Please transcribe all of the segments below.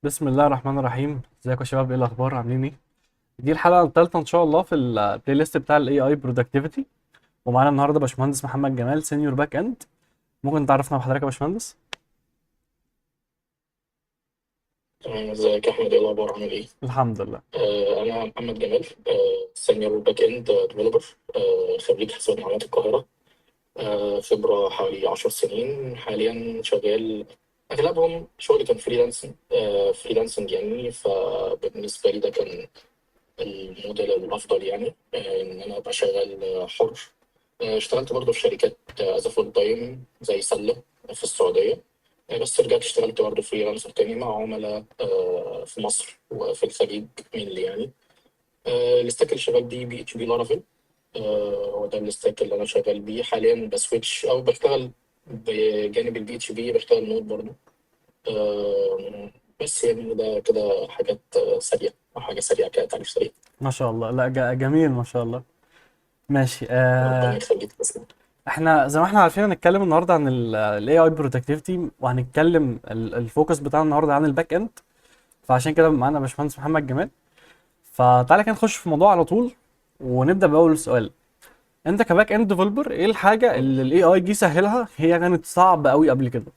بسم الله الرحمن الرحيم. ازيكم يا شباب؟ ايه الاخبار؟ عاملين ايه؟ دي الحلقه الثالثه ان شاء الله في البلاي ليست بتاع الاي اي برودكتيفيتي. ومعانا النهارده باشمهندس محمد جمال، سينيور باك اند. ممكن تعرفنا بحضرتك يا باشمهندس؟ تمام، ازيك يا احمد؟ ايه الاخبار؟ عامل ايه؟ الحمد لله. انا محمد جمال، سينيور باك اند ديفلوبر، خريج حسابات معلومات القاهره. خبره حوالي 10 سنين. حاليا شغال اغلبهم شغلي كان فريلانسنج يعني. فبالنسبه لي ده كان الموديل الافضل يعني، ان انا ابقى شغال حر. اشتغلت برضه في شركات از فول تايم زي سله في السعوديه. بس رجعت اشتغلت برضه فريلانسر تاني مع عملاء في مصر وفي الخليج مينلي يعني. الستاك اللي شغال بيه بي اتش بي لارافيل. هو ده الستاك اللي انا شغال بيه حاليا. بسويتش او بشتغل بجانب البي اتش بي، بشتغل نود برضه. آه، بس يعني ده كده حاجات سريعه، او حاجه سريعه كده، تعريف سريع. ما شاء الله. لا جميل ما شاء الله. ماشي. ربنا يخليك بس. احنا زي ما احنا عارفين هنتكلم النهارده عن الاي اي برودكتيفيتي، وهنتكلم الفوكس بتاعنا النهارده عن الباك اند. فعشان كده معانا باشمهندس محمد جمال. فتعالى كده نخش في الموضوع على طول، ونبدا باول سؤال. انت كباك اند ديفلوبر، ايه الحاجه اللي الاي اي جه سهلها هي كانت صعبه قوي قبل كده؟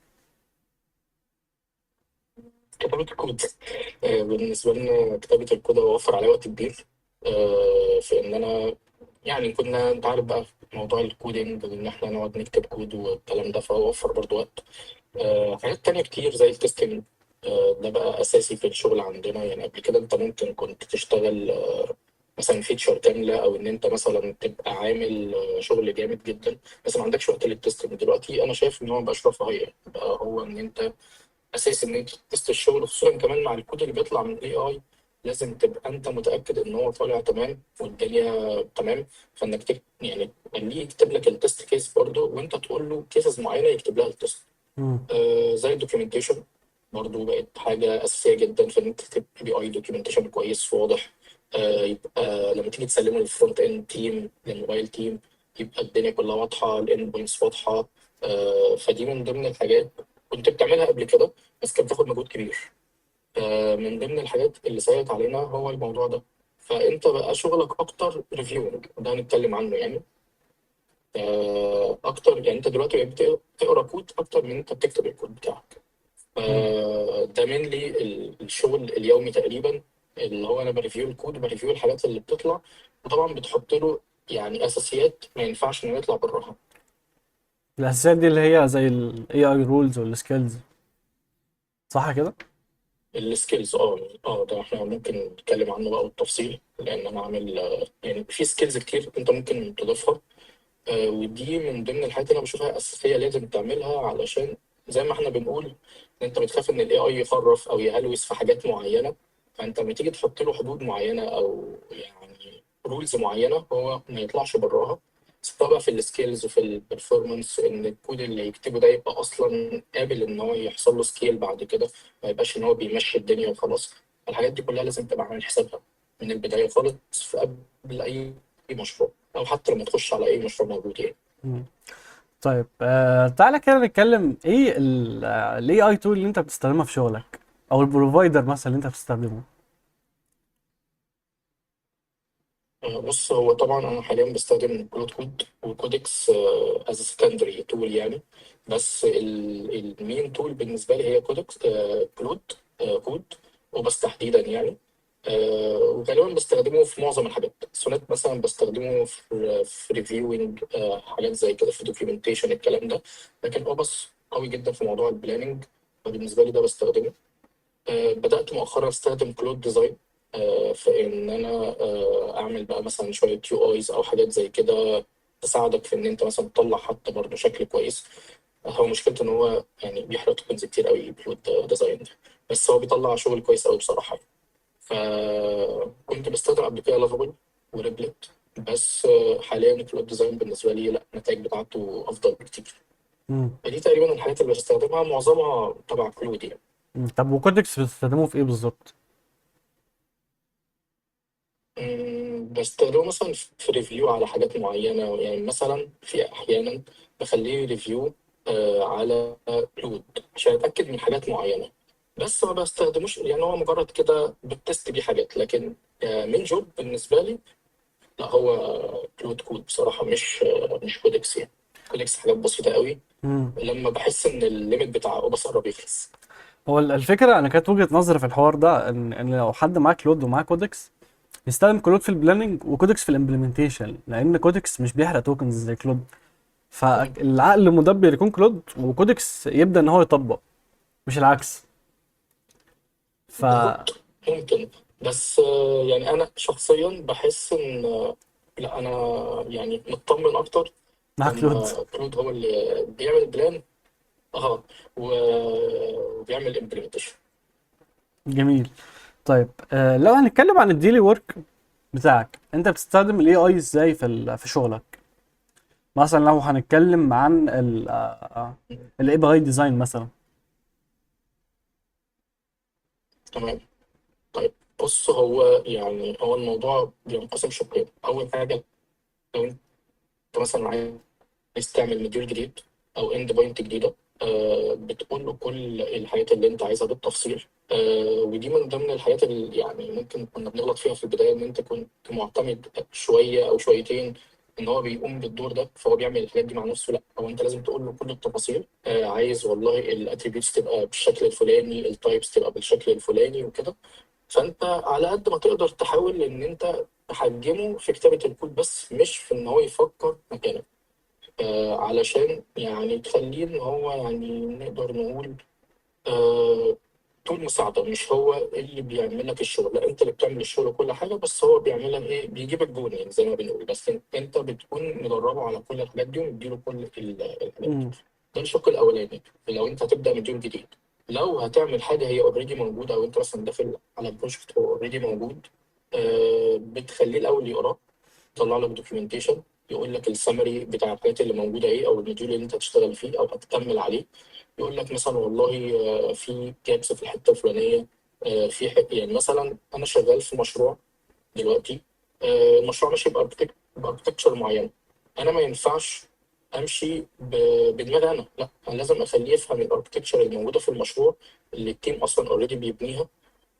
كتابة الكود. بالنسبة لنا كتابة الكود وفر عليه وقت كبير. في إن أنا يعني كنا، أنت عارف بقى، موضوع الكودينج وإن إحنا نقعد نكتب كود والكلام ده، فهو وفر برضه وقت. حاجات تانية كتير زي التستنج. ده بقى أساسي في الشغل عندنا يعني. قبل كده أنت ممكن كنت تشتغل مثلا فيتشر كاملة، أو إن أنت مثلا تبقى عامل شغل جامد جدا بس ما عندكش وقت للتستنج. دلوقتي أنا شايف إن هو مبقاش رفاهية، بقى هو إن أنت اساسي ان انت تست الشغل، خصوصا كمان مع الكود اللي بيطلع من الاي اي. لازم تبقى انت متاكد ان هو طالع تمام والدنيا تمام. فانك يعني خليه يكتب لك التست كيس برضه، وانت تقول له كيسز معينه يكتب لها التست. مم. زي الدوكيومنتيشن، برضه بقت حاجه اساسيه جدا في ان انت تكتب بي اي دوكيومنتيشن كويس واضح. يبقى لما تيجي تسلمه للفرونت اند تيم، للموبايل تيم، يبقى الدنيا كلها واضحه، الاند بوينتس واضحه. فدي من ضمن الحاجات كنت بتعملها قبل كده، بس كانت بتاخد مجهود كبير. من ضمن الحاجات اللي ساعدت علينا هو الموضوع ده. فانت بقى شغلك اكتر ريفيونج، ده هنتكلم عنه يعني. اكتر يعني انت دلوقتي بقيت بتقرا كود اكتر من انت بتكتب الكود بتاعك. مم. ده من لي الشغل اليومي تقريبا، اللي هو انا بريفيو الكود وبريفيو الحاجات اللي بتطلع. وطبعا بتحط له يعني اساسيات ما ينفعش انه يطلع براها. الاساسيات دي اللي هي زي الاي اي رولز والسكيلز، صح كده؟ السكيلز، ده احنا ممكن نتكلم عنه بقى بالتفصيل، لان انا عامل يعني في سكيلز كتير انت ممكن تضيفها. ودي من ضمن الحاجات اللي انا بشوفها اساسيه لازم تعملها، علشان زي ما احنا بنقول ان انت بتخاف ان الاي اي يخرف او يهلوس في حاجات معينه. فانت لما تيجي تحط له حدود معينه او يعني رولز معينه، هو ما يطلعش براها. سواء بقى في السكيلز وفي البرفورمانس، ان الكود اللي يكتبه ده يبقى اصلا قابل ان هو يحصل له سكيل بعد كده، ما يبقاش ان هو بيمشي الدنيا وخلاص. الحاجات دي كلها لازم تبقى عامل حسابها من البدايه خالص، في قبل اي مشروع، او حتى لما تخش على اي مشروع موجود يعني. مم. طيب، تعالى كده نتكلم ايه الاي اي تول اللي انت بتستخدمها في شغلك، او البروفايدر مثلا اللي انت بتستخدمه. بص، هو طبعا انا حاليا بستخدم كلود كود وكودكس از سكندري تول يعني. بس المين تول بالنسبه لي هي كودكس، كلود كود، وبس تحديدا يعني. وغالبا بستخدمه في معظم الحاجات. سونات مثلا بستخدمه في ريفيوينج، حاجات زي كده، في دوكيومنتيشن الكلام ده. لكن بس قوي جدا في موضوع البلاننج، فبالنسبه لي ده بستخدمه. بدأت مؤخرا استخدم كلود ديزاين، في ان انا اعمل بقى مثلا شويه يو ايز او حاجات زي كده، تساعدك في ان انت مثلا تطلع حتى برضه شكل كويس. هو مشكلته ان هو يعني بيحرق توكنز كتير قوي كلود ديزاين ده، بس هو بيطلع شغل كويس قوي بصراحه. فكنت بستخدم قبل كده لافابول وريبلت، بس حاليا كلود ديزاين بالنسبه لي لا، النتائج بتاعته افضل بكتير. مم. فدي تقريبا الحاجات اللي بستخدمها، معظمها تبع كلود يعني. طب وكودكس بتستخدمه في ايه بالظبط؟ بستخدمه مثلا في ريفيو على حاجات معينة يعني. مثلا في أحيانا بخليه ريفيو على كلود عشان أتأكد من حاجات معينة. بس ما بستخدموش، يعني هو مجرد كده بتست بيه حاجات، لكن من جوب بالنسبه لي لا، هو كلود كود بصراحه، مش كودكس يعني. كودكس حاجات بسيطه قوي امم لما بحس ان الليميت بتاع اوبس قرب يخلص. هو الفكره، انا كانت وجهه نظري في الحوار ده ان لو حد معاه كلود ومعاه كودكس، يستخدم كلود في البلاننج وكودكس في الامبلمنتيشن، لان كودكس مش بيحرق توكنز زي كلود. مم. فالعقل المدبر يكون كلود، وكودكس يبدا ان هو يطبق، مش العكس. ف بالظبط، ممكن. بس يعني انا شخصيا بحس ان لا، انا يعني مطمن اكتر مع كلود. لما كلود هو اللي بيعمل بلان، اه، وبيعمل امبلمنتيشن. جميل. طيب لو هنتكلم عن الديلي ورك بتاعك، انت بتستخدم الاي اي ازاي في شغلك؟ مثلا لو هنتكلم عن الاي بي اي ديزاين مثلا. تمام. طيب بص، هو يعني هو الموضوع بينقسم شقين. اول حاجه، لو انت مثلا عايز تعمل مديول جديد او اند بوينت جديده، بتقول له كل الحاجات اللي انت عايزها بالتفصيل. ودي من ضمن الحاجات اللي يعني ممكن كنا بنغلط فيها في البدايه، ان انت كنت معتمد شويه او شويتين ان هو بيقوم بالدور ده، فهو بيعمل الحاجات دي مع نفسه. لا، هو انت لازم تقول له كل التفاصيل. عايز والله الاتريبيوتس تبقى بالشكل الفلاني، التايبس تبقى بالشكل الفلاني وكده. فانت على قد ما تقدر تحاول ان انت تحجمه في كتابه الكود، بس مش في ان هو يفكر مكانك. علشان يعني تخليه ان هو يعني نقدر نقول آه طول مساعدة، مش هو اللي بيعمل لك الشغل. لا، انت اللي بتعمل الشغل وكل حاجة، بس هو بيعمل لك ايه، بيجيبك جون يعني زي ما بنقول. بس انت بتكون مدربه على كل الحاجات دي ومديله كل الحاجات دي. امم ده الشق الاولاني. لو انت هتبدا من يوم جديد، لو هتعمل حاجه هي اوريدي موجوده، او انت مثلا داخل على بروجكت هو اوريدي موجود، بتخليه الاول يقرا، يطلع لك دوكيومنتيشن، يقول لك السمري بتاع الحاجات اللي موجوده ايه، او الموديول اللي انت هتشتغل فيه او هتكمل عليه. يقول لك مثلا والله في جابس في الحته الفلانيه. يعني مثلا انا شغال في مشروع دلوقتي، المشروع ماشي باركتكتشر معين. انا ما ينفعش امشي بدماغي انا، لا، انا لازم اخليه يفهم الاركتكتشر الموجوده في المشروع اللي التيم اصلا اوريدي بيبنيها،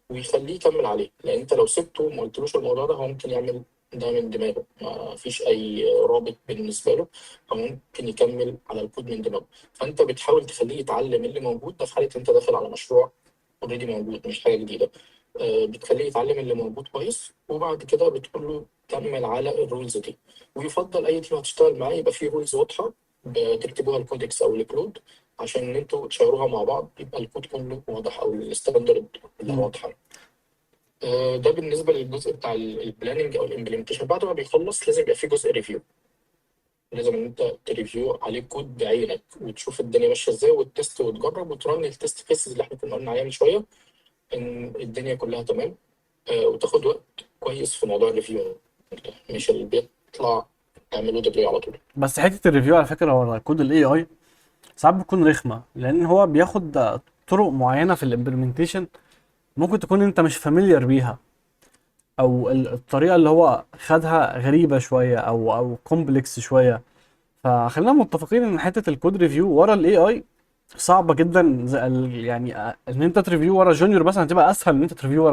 ويخليه يكمل عليه. لان انت لو سبته وما قلتلوش الموضوع ده، هو ممكن يعمل ده من دماغه، ما فيش اي رابط بالنسبه له، او ممكن يكمل على الكود من دماغه. فانت بتحاول تخليه يتعلم اللي موجود ده، في حاله انت داخل على مشروع اوريدي موجود مش حاجه جديده. بتخليه يتعلم اللي موجود كويس، وبعد كده بتقول له كمل على الرولز دي. ويفضل اي تيم هتشتغل معاه يبقى فيه رولز واضحه، بتكتبوها الكودكس او الكود، عشان ان انتوا تشاوروها مع بعض، يبقى الكود كله واضح او الستاندرد كلها امم واضحه. ده بالنسبه للجزء بتاع البلاننج او الامبلمنتيشن. بعد ما بيخلص لازم يبقى في جزء ريفيو. لازم ان انت تريفيو عليه كود بعينك، وتشوف الدنيا ماشيه ازاي، وتست وتجرب وترن التست كيسز اللي احنا كنا قلنا عليها من شويه، ان الدنيا كلها تمام. وتاخد وقت كويس في موضوع الريفيو ده، مش اللي بيطلع تعمله ديبلوي على طول. بس حته الريفيو على فكره ورا كود الاي اي ساعات بتكون رخمه، لان هو بياخد طرق معينه في الامبلمنتيشن ممكن تكون انت مش فاميليار بيها، او الطريقه اللي هو خدها غريبه شويه او كومبلكس شويه. فخلينا متفقين ان حته الكود ريفيو ورا الاي اي صعبه جدا، زي يعني ان انت تريفيو ورا جونيور مثلا هتبقى اسهل من ان انت تريفيو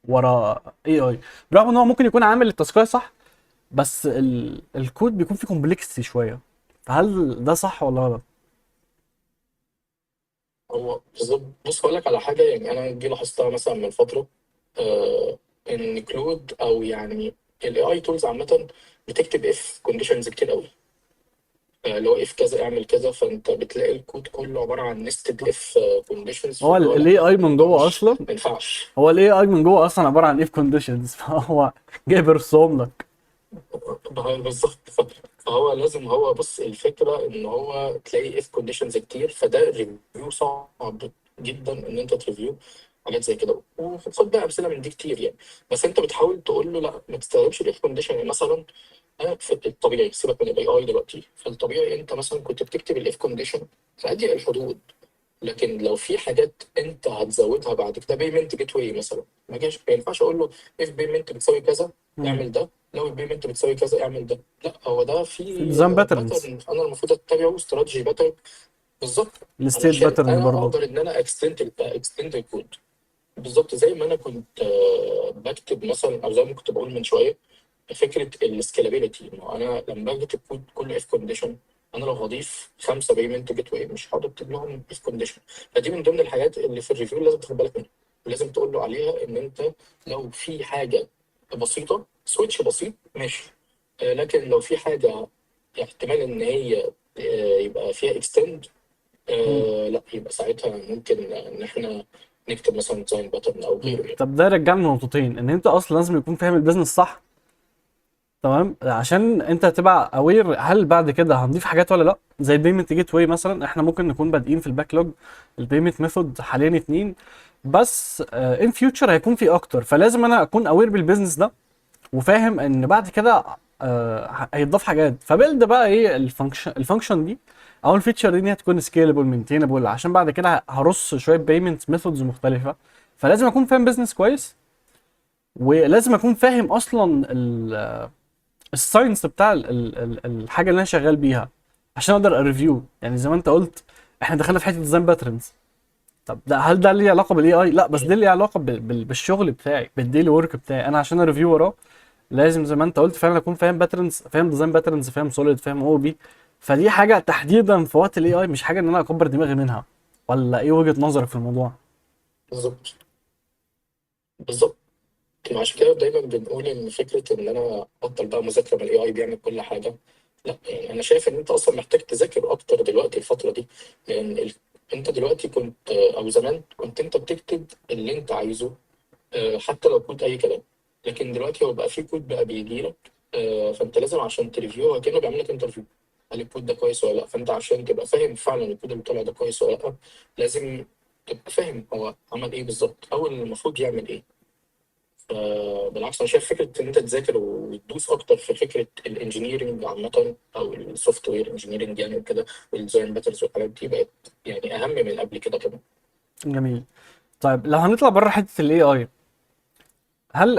ورا اي اي، رغم ان هو ممكن يكون عامل التاسكايه صح، بس الكود بيكون فيه كومبلكسيتي شويه. فهل ده صح ولا غلط؟ هو بالظبط. بص هقول لك على حاجه، يعني انا دي لاحظتها مثلا من فتره. ان كلود او يعني الاي اي تولز عامه بتكتب اف كونديشنز كتير قوي. اللي هو اف كذا اعمل كذا، فانت بتلاقي الكود كله عباره عن نستد اف كونديشنز. هو فاللي هو لا، الاي اي من الموضوع جوه مش اصلا، ما ينفعش. هو الاي اي من جوه اصلا عباره عن اف كونديشنز فهو جاي بيرسم لك. بالظبط. فهو لازم، هو بص الفكره ان هو تلاقي اف كونديشنز كتير، فده ريفيو صعب جدا ان انت تريفيو حاجات زي كده. وخد بقى امثله من دي كتير يعني. بس انت بتحاول تقول له لا، ما تستخدمش الاف كونديشن. يعني مثلا في الطبيعي، سيبك من الاي اي دلوقتي، في الطبيعي انت مثلا كنت بتكتب الاف كونديشن في اضيق الحدود. لكن لو في حاجات انت هتزودها بعد كده، بيمنت جيت واي مثلا، ما ينفعش اقول له اف بيمنت بتساوي كذا مم. اعمل ده، لو البيمنت بتساوي كذا اعمل ده. لا، هو ده في في ديزاين باترنز. باترن انا المفروض اتبعه، استراتيجي باترن. بالظبط. الستيت علشان باترن انا برضه. اقدر ان انا اكستند الكود. بالظبط زي ما انا كنت بكتب مثلا، او زي ما كنت بقول من شويه، فكره السكيلابيلتي. انه انا لما بكتب كود كل اف كونديشن، انا لو هضيف 5 بيمنت جيت واي مش هقعد اكتب لهم اف كونديشن. فدي من ضمن الحاجات اللي في الريفيو لازم تاخد بالك منها، ولازم تقول له عليها ان انت لو في حاجه بسيطه سويتش بسيط ماشي، لكن لو في حاجه احتمال ان هي يبقى فيها اكستند، لا يبقى ساعتها ممكن ان احنا نكتب مثلا ديزاين باترن او غيره يعني. طب ده يرجعنا لنقطتين، ان انت اصلا لازم يكون فاهم البيزنس صح، تمام، عشان انت تبقى اوير هل بعد كده هنضيف حاجات ولا لا. زي البيمنت جيت واي مثلا، احنا ممكن نكون بادئين في الباك لوج البيمنت ميثود حاليا اتنين، بس ان فيوتشر هيكون في اكتر، فلازم انا اكون اوير بالبيزنس ده، وفاهم ان بعد كده هيتضاف حاجات، فبيلد بقى ايه الفانكشن دي او الفيتشر دي ان هي تكون سكيلبل مينتينبل، عشان بعد كده هرص شويه بيمنت ميثودز مختلفه. فلازم اكون فاهم بيزنس كويس، ولازم اكون فاهم اصلا الساينس بتاع الحاجه اللي انا شغال بيها، عشان اقدر اريفيو. يعني زي ما انت قلت، احنا دخلنا في حته ديزاين باترنز. طب ده هل ده ليه علاقه بالاي اي؟ لا، بس ده ليه علاقه بالشغل بتاعي، بالديلي ورك بتاعي انا، عشان اريفيو وراه لازم زي ما انت قلت فعلا اكون فاهم باترنز، فاهم ديزاين باترنز، فاهم سوليد، فاهم او بي. فدي حاجه تحديدا في وقت الاي اي، مش حاجه ان انا اكبر دماغي منها. ولا ايه وجهه نظرك في الموضوع؟ بالظبط. بالظبط. عشان كده دايما بنقول ان فكره ان انا ابطل بقى مذاكره من الاي اي بيعمل كل حاجه. لا يعني انا شايف ان انت اصلا محتاج تذاكر اكتر دلوقتي الفتره دي، لان انت دلوقتي كنت او زمان كنت انت بتكتب اللي انت عايزه، حتى لو كود اي كلام. لكن دلوقتي هو بقى في كود بقى بيجي لك، فانت لازم عشان تريفيو كأنه بيعمل لك انترفيو، هل الكود ده كويس ولا لا. فانت عشان تبقى فاهم فعلا الكود اللي طالع ده كويس ولا لا، لازم تبقى فاهم هو عمل ايه بالظبط او المفروض يعمل ايه. بالعكس انا شايف فكره ان انت تذاكر وتدوس اكتر في فكره الانجينيرنج عامه او السوفت وير انجينيرنج يعني وكده، والديزاين باترز والحاجات دي بقت يعني اهم من قبل كده كمان. جميل. طيب لو هنطلع بره حته الاي اي، هل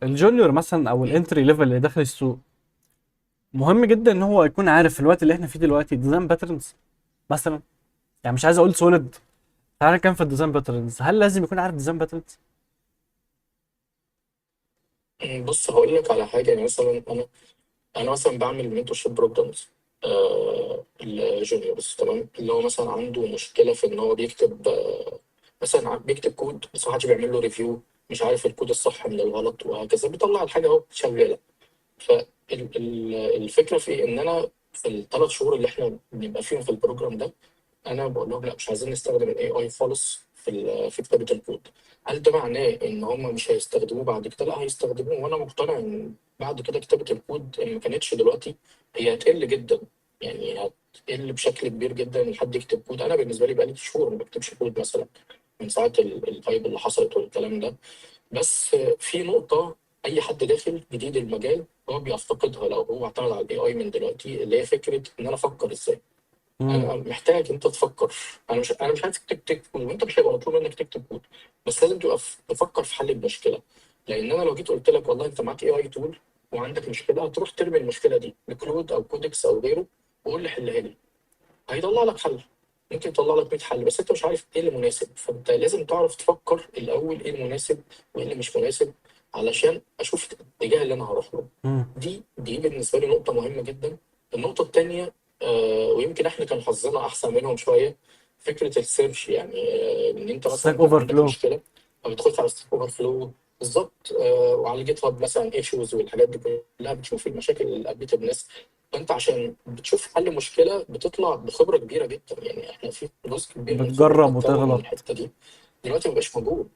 الجونيور مثلا او الانتري ليفل اللي داخل السوق مهم جدا ان هو يكون عارف في الوقت اللي احنا فيه دلوقتي ديزاين باترنز مثلا؟ يعني مش عايز اقول سوليد، تعالى كان في الديزاين باترنز، هل لازم يكون عارف ديزاين باترنز؟ بص هقول لك على حاجه. يعني مثلا انا مثلا بعمل منتور شيب بروجرامز الجونيورز، تمام، اللي هو مثلا عنده مشكله في ان هو بيكتب مثلا بيكتب كود بس ما حدش بيعمل له ريفيو، مش عارف الكود الصح من الغلط وهكذا، بيطلع الحاجه اهو شغاله. فالفكره في إيه؟ ان انا في ال3 شهور اللي احنا بنبقى فيهم في البروجرام ده، انا بقول لهم لا مش عايزين نستخدم الاي اي خالص في في كتابه الكود. هل ده معناه ان هم مش هيستخدموه بعد كده؟ لا هيستخدموه، وانا مقتنع ان بعد كده كتابه الكود اللي ما كانتش دلوقتي هي هتقل جدا. يعني هتقل بشكل كبير جدا ان حد يكتب كود. انا بالنسبه لي بقالي شهور ما بكتبش كود مثلا، من ساعه الهايب اللي حصلت والكلام ده. بس في نقطه اي حد داخل جديد المجال هو بيفتقدها لو هو اعتمد على الاي اي من دلوقتي، اللي هي فكره ان انا افكر ازاي. امم. انا محتاج انت تفكر. انا مش عايز تكتب كود، وانت مش هيبقى مطلوب منك تكتب كود، بس لازم تبقى تفكر في حل المشكله. لان انا لو جيت قلت لك والله انت معاك اي اي تول وعندك مشكله، هتروح ترمي المشكله دي بكلود او كودكس او غيره وقول لي حلها لي، هيطلع لك حل. ممكن يطلع لك 100 حل بس انت مش عارف ايه اللي مناسب. فانت لازم تعرف تفكر الاول ايه المناسب وايه اللي مش مناسب، علشان اشوف الاتجاه اللي انا هروح له. امم. دي بالنسبه لي نقطه مهمه جدا. النقطه الثانيه، ويمكن احنا كان حظنا احسن منهم شويه، فكره السيرش. يعني ان انت ستاك مثلا كان اوفر عندك فلو. مشكله فبتخش على ستيك اوفر فلو. بالظبط. وعلى جيت هاب مثلا ايشوز والحاجات دي كلها بتشوف المشاكل اللي قابلت الناس. فانت عشان بتشوف حل مشكله بتطلع بخبره كبيره جدا. يعني احنا في جزء كبير من بتجرب خبرتنا اتكون من وتغلط. الحته دي، دلوقتي مبقاش موجود.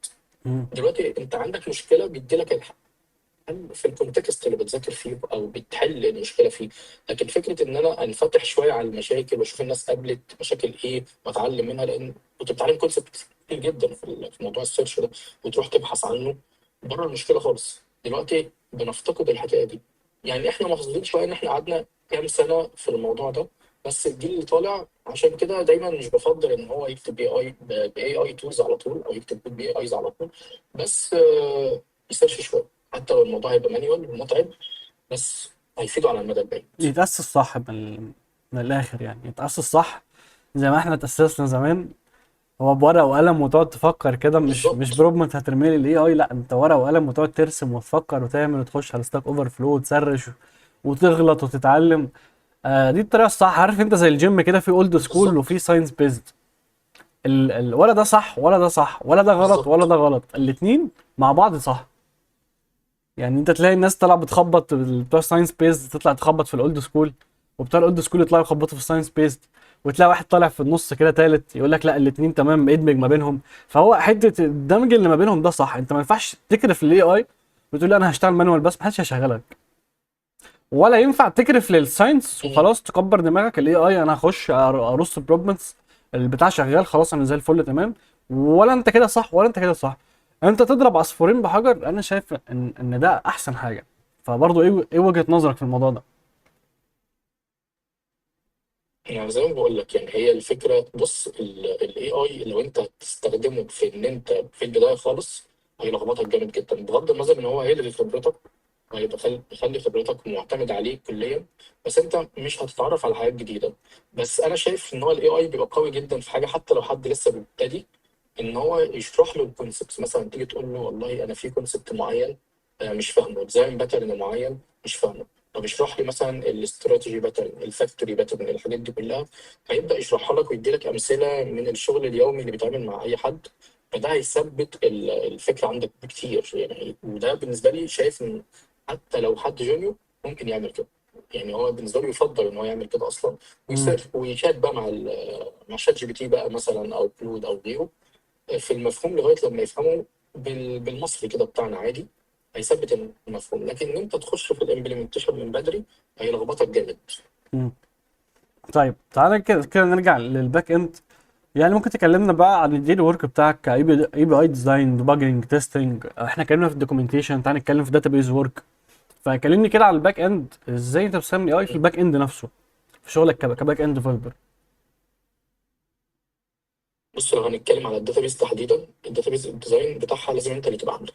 امم. دلوقتي انت عندك مشكله بيديلك الحل في الكونتكست اللي بتذاكر فيه او بتحل المشكله فيه. لكن فكره ان انا انفتح شويه على المشاكل واشوف الناس قابلت مشاكل ايه واتعلم منها، لان كنت بتعلم كونسبت كتير جدا في في موضوع السيرش ده وتروح تبحث عنه بره المشكله خالص. دلوقتي بنفتقد الحكايه دي. يعني احنا محظوظين شويه ان احنا قعدنا كام سنه في الموضوع ده، بس الجيل اللي طالع عشان كده دايما مش بفضل ان هو يكتب باي اي تولز على طول او يكتب كود باي ايز على طول. بس يسيرش شويه، حتى لو الموضوع هيبقى مانيوال ومتعب، بس هيفيده على المدى البعيد. يتأسس صح من الاخر، يعني يتأسس صح، زي ما احنا اتأسسنا زمان، هو بورقة وقلم وتقعد تفكر كده، مش بالظبط. بروبمنت هترمي لي الاي اي، لا انت ورقة وقلم وتقعد ترسم وتفكر وتعمل وتخش على ستاك اوفر فلو وتسرش وتغلط وتتعلم. دي الطريقة الصح. عارف انت زي الجيم كده، في اولد سكول بالظبط. وفي ساينس بيزد. ولا ده صح ولا ده صح ولا ده غلط ولا بالظبط. ده غلط، الاتنين مع بعض صح. يعني انت تلاقي الناس طالعه بتخبط، بتوع ساينس بيزد تطلع تخبط في الاولد سكول، وبتوع الاولد سكول يطلعوا يخبطوا في الساينس بيزد، وتلاقي واحد طالع في النص كده تالت يقول لك لا الاتنين تمام ادمج ما بينهم. فهو حته الدمج اللي ما بينهم ده صح. انت ما ينفعش تكرف للاي اي وتقول لي انا هشتغل مانوال بس، محدش هيشغلك. ولا ينفع تكرف للساينس مم. وخلاص تكبر دماغك الاي اي انا هخش ارص بروبلمز، البتاع شغال خلاص انا زي الفل تمام. ولا انت كده صح ولا انت كده صح. انت تضرب عصفورين بحجر، انا شايف ان ده احسن حاجه. فبرضه ايه وجهه نظرك في الموضوع ده؟ يعني زي ما بقول لك، يعني هي الفكره، بص الاي اي لو انت هتستخدمه في ان انت في البدايه خالص هيلخبطك جامد جدا، بغض النظر ان هو هيلغي خبرتك، هيبقى يخلي خبرتك معتمد عليه كليا، بس انت مش هتتعرف على حاجات جديده. بس انا شايف ان هو الاي اي بيبقى قوي جدا في حاجه، حتى لو حد لسه بيبتدي، ان هو يشرح له الكونسبتس. مثلا تيجي تقول له والله انا في كونسبت معين مش فاهمه، ديزاين باترن معين مش فاهمه، طب اشرح لي مثلا الاستراتيجي باترن، الفاكتوري باترن، الحاجات دي كلها. هيبدا يشرحها لك ويدي لك امثله من الشغل اليومي اللي بيتعامل مع اي حد. فده هيثبت الفكره عندك بكتير يعني. وده بالنسبه لي شايف ان حتى لو حد جونيور ممكن يعمل كده. يعني هو بالنسبه له يفضل ان هو يعمل كده اصلا، امم. ويسيرش ويشات بقى مع شات جي بي تي بقى مثلا، او كلود او غيره، في المفهوم لغايه لما يفهمه بالمصري كده بتاعنا عادي، هيثبت المفهوم. لكن ان انت تخش في الامبلمنتيشن من بدري هيلخبطك جامد. امم. طيب تعالى كده كده نرجع للباك اند. يعني ممكن تكلمنا بقى عن الديلي ورك بتاعك كاي بي اي ديزاين، ديباجنج، تيستنج. احنا اتكلمنا في الدوكيومنتيشن، تعالى نتكلم في داتابيز ورك. فكلمني كده على الباك اند، ازاي انت بتستخدم الاي اي في الباك اند نفسه في شغلك كباك اند ديفلوبر. بص، لو هنتكلم على الداتابيز تحديدا، الداتابيز الديزاين بتاعها لازم انت اللي تبقى عامله.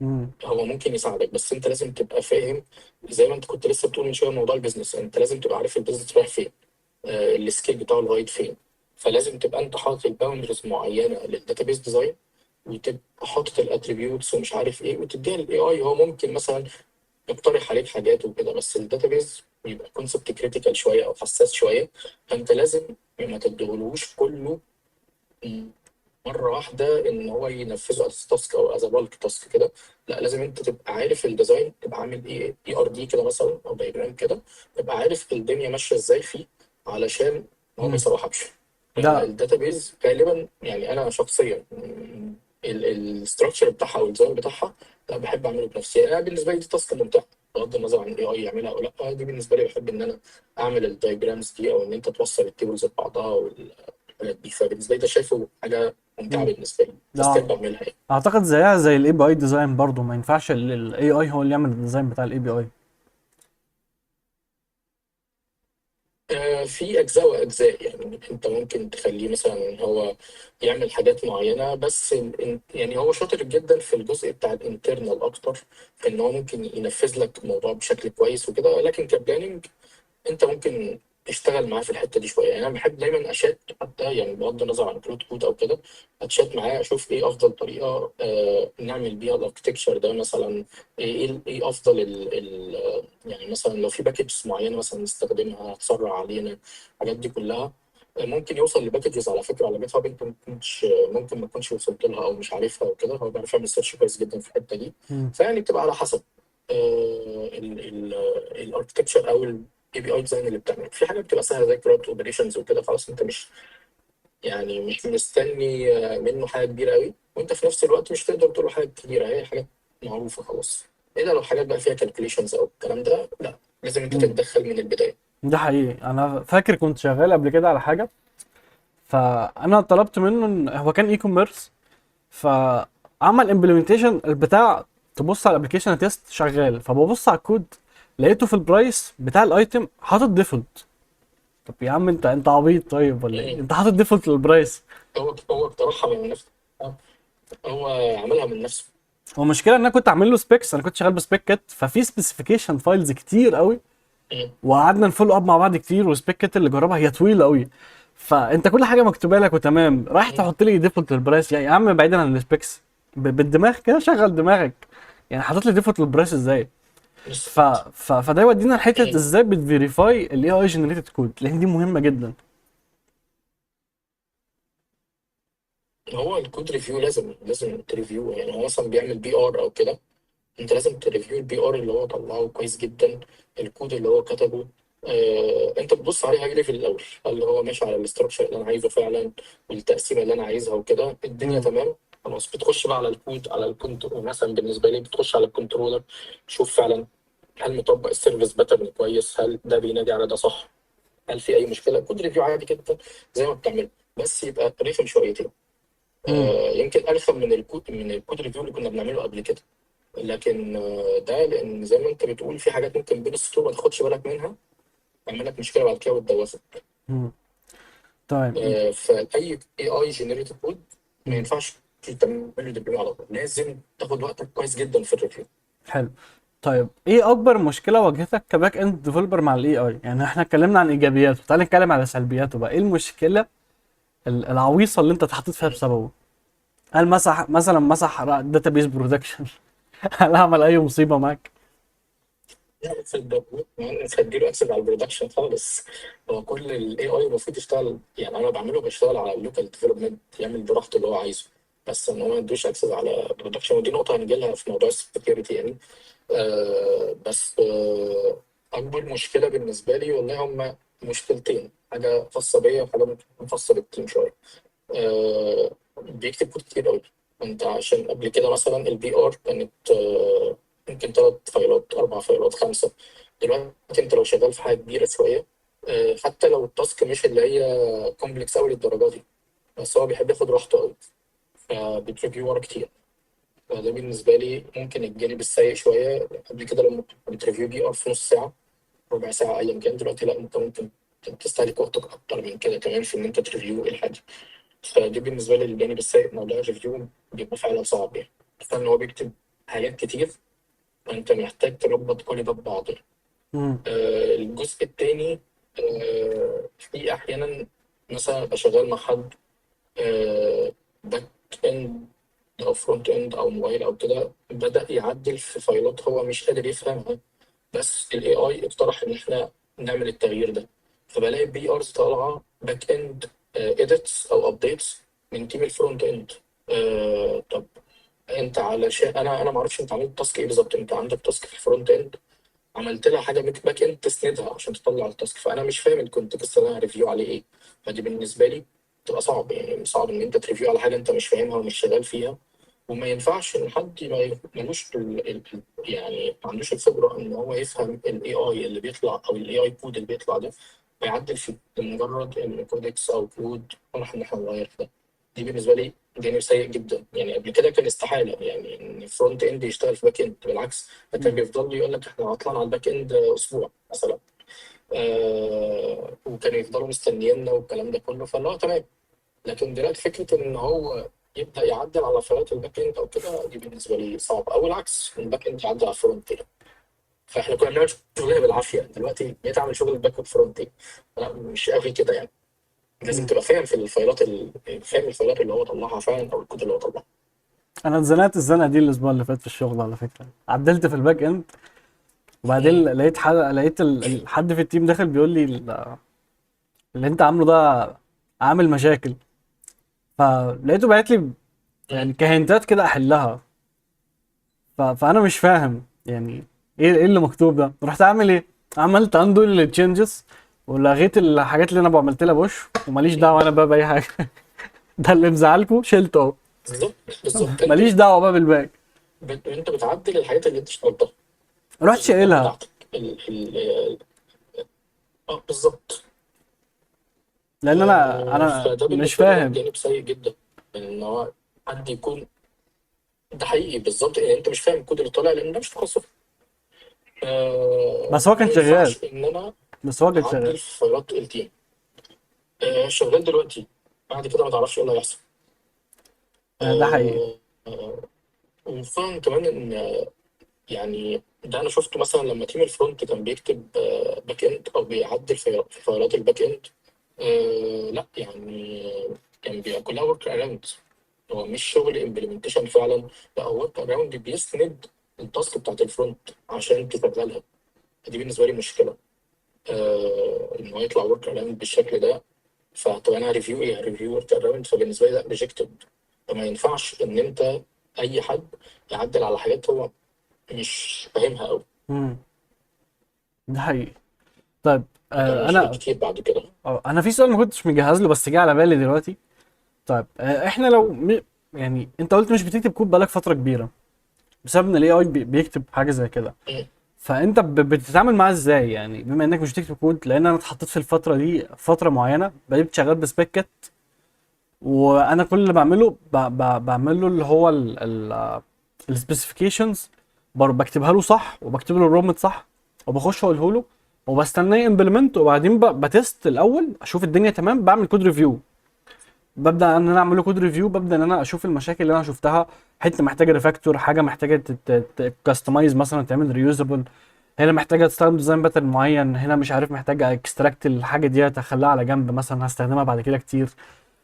امم. هو ممكن يساعدك بس انت لازم تبقى فاهم. زي ما انت كنت لسه بتقول من شويه موضوع البيزنس، انت لازم تبقى عارف البيزنس رايح فين، السكيل بتاعه لغايه فين. فلازم تبقى انت حاطط الباوندرز معينه للداتابيز ديزاين، وتبقى حاطط الاتريبيوتس ومش عارف ايه، وتديها للاي اي. هو ممكن مثلا يقترح عليك حاجات وكده، بس الداتابيز بيبقى كونسبت كريتيكال شويه او حساس شويه. فانت لازم ما تديهولوش كله مره واحده ان هو ينفذه از تاسك او از بالك تاسك كده. لا، لازم انت تبقى عارف الديزاين، تبقى عامل اي ار دي كده مثلا او دايجرام كده، تبقى عارف الدنيا ماشيه ازاي فيه، علشان هو ما امم. يسوحكش. ده الداتابيز غالبا، يعني انا شخصيا الاستراكشر بتاعها او الديزاين بتاعها لا بحب اعمله بنفسي. يعني انا بالنسبه لي دي تاسك ممتعه، بغض النظر عن الاي اي يعملها او لا. دي بالنسبه لي بحب ان انا اعمل الدايجرامز دي، او ان انت توصل التيبلز ببعضها والحاجات دي. فبالنسبه لي ده شايفه حاجه ممتعه مم. بالنسبه لي، ده فستيل بعملها يعني. اعتقد زيها زي الاي بي اي ديزاين برضه، ما ينفعش الاي اي هو اللي يعمل الديزاين بتاع الاي بي اي. في اجزاء واجزاء. يعني انت ممكن تخليه مثلا إن هو يعمل حاجات معينه، بس يعني هو شاطر جدا في الجزء بتاع الانترنال اكتر، في ان هو ممكن ينفذ لك الموضوع بشكل كويس وكده. لكن كبلاننج انت ممكن تشتغل معاه في الحته دي شويه. يعني انا بحب دايما اشات، حتى يعني بغض النظر عن كلود كود او كده، اتشات معاه اشوف ايه افضل طريقه نعمل بيها الاركتكشر ده مثلا. ايه افضل يعني مثلا لو في باكجز معينه مثلا نستخدمها هتسرع علينا الحاجات دي كلها. ممكن يوصل لباكجز على فكره على جيت هاب انت ممكن ما تكونش وصلت لها او مش عارفها وكده. هو بيعرف يعمل سيرش كويس جدا في الحته دي. مم. فيعني بتبقى على حسب الاركتكتشر او الاي بي اي ديزاين اللي بتعمله. في حاجه بتبقى سهله زي كراود اوبريشنز وكده، خلاص انت مش يعني مش مستني منه حاجه كبيره قوي، وانت في نفس الوقت مش تقدر تقول له حاجه كبيره، هي حاجات معروفه خلاص. الا لو حاجات بقى فيها كالكوليشنز او الكلام ده، لا لازم انت مم. تتدخل من البدايه. ده حقيقي. انا فاكر كنت شغال قبل كده على حاجه، فانا طلبت منه هو كان اي كوميرس، فعمل امبلمنتيشن البتاع. تبص على الابلكيشن تيست شغال، فببص على الكود لقيته في البرايس بتاع الايتم حاطط ديفولت. طب يا عم انت عبيط طيب ولا ايه؟ مم. انت حاطط ديفولت للبرايس. هو اقترحها من نفسه. هو عملها من نفسه. والمشكله ان انا كنت عامل له سبيكس، انا كنت شغال بسبيك كات، ففي سبيسيفيكيشن فايلز كتير قوي، مم. وقعدنا نفولو اب مع بعض كتير، والسبيك كات اللي جربها هي طويله قوي. فانت كل حاجه مكتوبه لك وتمام، رايح مم. تحط لي ديفولت البرايس يعني؟ يا عم بعيدا عن السبيكس، بالدماغ كده شغل دماغك، يعني حاطط لي ديفولت البرايس ازاي؟ بالظبط. فده يودينا لحته مم. ازاي بتفيريفاي الاي اي جنريتد كود، لان دي مهمه جدا. هو الكود ريفيو لازم تريفيو، يعني هو مثلا بيعمل بي ار او كده، انت لازم تريفيو البي ار اللي هو طلعه كويس جدا. الكود اللي هو كتبه، انت بتبص عليه هاي ليفل الاول، هل هو ماشي على الاستراكشر اللي انا عايزه فعلا، والتقسيمه اللي انا عايزها وكده، الدنيا امم. تمام. خلاص بتخش بقى على الكود، على الكنترول مثلا، بالنسبه لي بتخش على الكنترولر، تشوف فعلا هل مطبق السيرفيس باترن كويس، هل ده بينادي على ده صح، هل في اي مشكله. كود ريفيو عادي جدا زي ما بتعمله، بس يبقى رخم شويتين. امم. يمكن ارخم من الكود ريفيو اللي كنا بنعمله قبل كده. لكن ده لان زي ما انت بتقول في حاجات ممكن بين السطور ما تاخدش بالك منها، تعمل لك مشكله بعد كده وتدوخك. امم. طيب. فاي اي جنريتد كود ما امم. ينفعش تعمل له ريفيو على طول، لازم تاخد وقتك كويس جدا في الريفيو. حلو. طيب ايه اكبر مشكله واجهتك كباك اند ديفلوبر مع الاي اي؟ يعني احنا اتكلمنا عن ايجابياته، تعال نتكلم على سلبياته بقى. ايه المشكله العويصه اللي انت اتحطيت فيها بسببه؟ هل مسح داتابيس برودكشن؟ هل عمل اي مصيبه معاك؟ يعني في الديفلوبمنت مش هديله اكسس على البرودكشن خالص. هو كل الاي اي المفروض يشتغل، يعني انا بعمله بشتغل على اللوكال ديفلوبمنت، يعمل براحته اللي هو عايزه، بس ان هو ما يدوش اكسس على برودكشن. ودي نقطه هنجي لها في موضوع السكيورتي يعني. بس اكبر مشكله بالنسبه لي والله هم مشكلتين، حاجه خاصه بيا وحاجه ممكن تكون خاصه بالتيم شويه. بيكتب كود كتير قوي. انت عشان قبل كده مثلا البي ار كانت ممكن 3 فايلات، 4 فايلات، 5. دلوقتي انت لو شغال في حاجه كبيره شويه، حتى لو التاسك مش اللي هي كومبلكس قوي للدرجه دي، بس هو بيحب ياخد راحته قوي، فبتريفيو ورا كتير. فده بالنسبه لي ممكن الجانب السيء شويه. قبل كده لما كنت بتريفيو بي ار في نص ساعه، ربع ساعه، ايا كان، دلوقتي لا، انت ممكن تستهلك وقتك اكتر من كده كمان في ان انت تريفيو الحاجه. فدي بالنسبه لي الجانب السيء. موضوع الريفيو بيبقى فعلا صعب يعني، خصوصا ان هو بيكتب حاجات كتير، فانت محتاج تربط كل ده ببعضه. امم. الجزء التاني، في احيانا مثلا ابقى شغال مع حد باك اند او فرونت اند او موبايل او كده، بدا يعدل في فايلات هو مش قادر يفهمها، بس الاي اي اقترح ان احنا نعمل التغيير ده. فبلاقي بي ارز طالعه باك اند اديتس او ابديتس من تيم الفرونت اند. طب انت علشان انا ما اعرفش انت عملت تاسك ايه بالظبط، انت عندك تاسك في الفرونت اند، عملت لها حاجه باك اند تسندها عشان تطلع التاسك، فانا مش فاهم الكونتكست اللي انا ريفيو عليه ايه. فدي بالنسبه لي تبقى صعب، يعني صعب ان انت تريفيو على حاجه انت مش فاهمها ومش شغال فيها. وما ينفعش ان حد ملوش يعني ما عندوش الخبره ان هو يفهم الاي اي اللي بيطلع او الاي اي كود اللي بيطلع ده، ويعدل فيه لمجرد ان كودكس او كود راح ان احنا نغير ده. دي بالنسبه لي جانب سيء جدا. يعني قبل كده كان استحاله يعني ان فرونت اند يشتغل في باك اند، بالعكس ده كان بيفضل لي يقول لك احنا عطلان على الباك اند اسبوع مثلا. وكانوا يفضلوا مستنيينا والكلام ده كله، فاللي هو تمام. لكن دلوقتي فكره ان هو يبدا يعدل على فايلات الباك اند او كده، دي بالنسبه لي صعب، او العكس إن الباك اند يعدل على الفرونت اند. فاحنا كنا بنعمل شغلنا بالعافيه، دلوقتي بقيت اعمل شغل الباك والفرونت اند. لا مش قوي كده يعني. لازم امم. تبقى فاهم في الفايلات فاهم الفايلات اللي هو طلعها فعلا او الكود اللي هو طلعه. انا اتزنقت الزنقه دي الاسبوع اللي فات في الشغل على فكره، عدلت في الباك اند، وبعدين لقيت حد، لقيت حد في التيم داخل بيقول لي اللي انت عامله ده عامل مشاكل. فلقيته بعت لي يعني كهنتات كده احلها. فانا مش فاهم يعني ايه اللي مكتوب ده. رحت عامل ايه؟ عملت اندو للتشنجز، ولغيت الحاجات اللي انا عملت لها بوش، وماليش دعوه انا بقى باي حاجه. ده اللي مزعلكوا شلته اهو. بالظبط. بالظبط. ماليش دعوه بقى بالباقي. انت بتعدل الحاجات اللي انت اشتغلتها، رحت الغلطات شايلها. بتاعتك بالظبط. لان انا فده مش بالنسبه لي لا، فاهم. جانب سيء جدا ان هو حد يكون، ده حقيقي بالظبط، ان انت مش فاهم الكود اللي طالع لان ده مش تخصصك. بس هو كان وما شغال. ينفعش ان انا بس هو كان شغال. اعدل في فايلات التيم. شغال دلوقتي، بعد كده ما تعرفش ايه اللي هيحصل. ده حقيقي. آه، آه، وفاهم كمان ان يعني ده انا شفته مثلا لما تيم الفرونت كان بيكتب باك اند او بيعدل في فايلات الباك اند. لا يعني كان بيبقى كلها ورك اراوند. هو مش شغل امبلمنتيشن فعلا، لا هو ورك اراوند بيسند التاسك بتاعت الفرونت عشان تشغلها. دي بالنسبه لي مشكله، ان هو يطلع ورك اراوند بالشكل ده. فطب انا ريفيو ايه؟ ريفيو ورك اراوند، فبالنسبه لي لا ريجكتد. فما ينفعش ان انت اي حد يعدل على حاجات هو مش فاهمها قوي. امم ده حقيقي. طيب وده مشاكل انا كتير بعد كده. انا في سؤال ما كنتش مجهز له بس جه على بالي دلوقتي. طيب احنا لو يعني انت قلت مش بتكتب كود بقالك فتره كبيره بسبب ان الاي اي بيكتب حاجه زي كده، م. فانت بتتعامل معاه ازاي؟ يعني بما انك مش بتكتب كود، لان انا اتحطيت في الفتره دي فتره معينه بقيت شغال بسبيكت، وانا كل اللي بعمله بعمل له اللي هو السبيسيفيكيشنز، بكتبها له صح وبكتب له الرومت صح وبخش اقوله له وبستناه امبلمنت، وبعدين بتست الاول اشوف الدنيا تمام، بعمل كود ريفيو، ببدا ان انا اعمل له كود ريفيو، ببدا ان انا اشوف المشاكل اللي انا شفتها، حته محتاجه ريفاكتور، حاجه محتاجه تكستمايز مثلا تعمل ريوزبل، هنا محتاجه تستخدم ديزاين باترن معين، هنا مش عارف محتاجه اكستراكت الحاجه دي اخليها على جنب مثلا هستخدمها بعد كده كتير.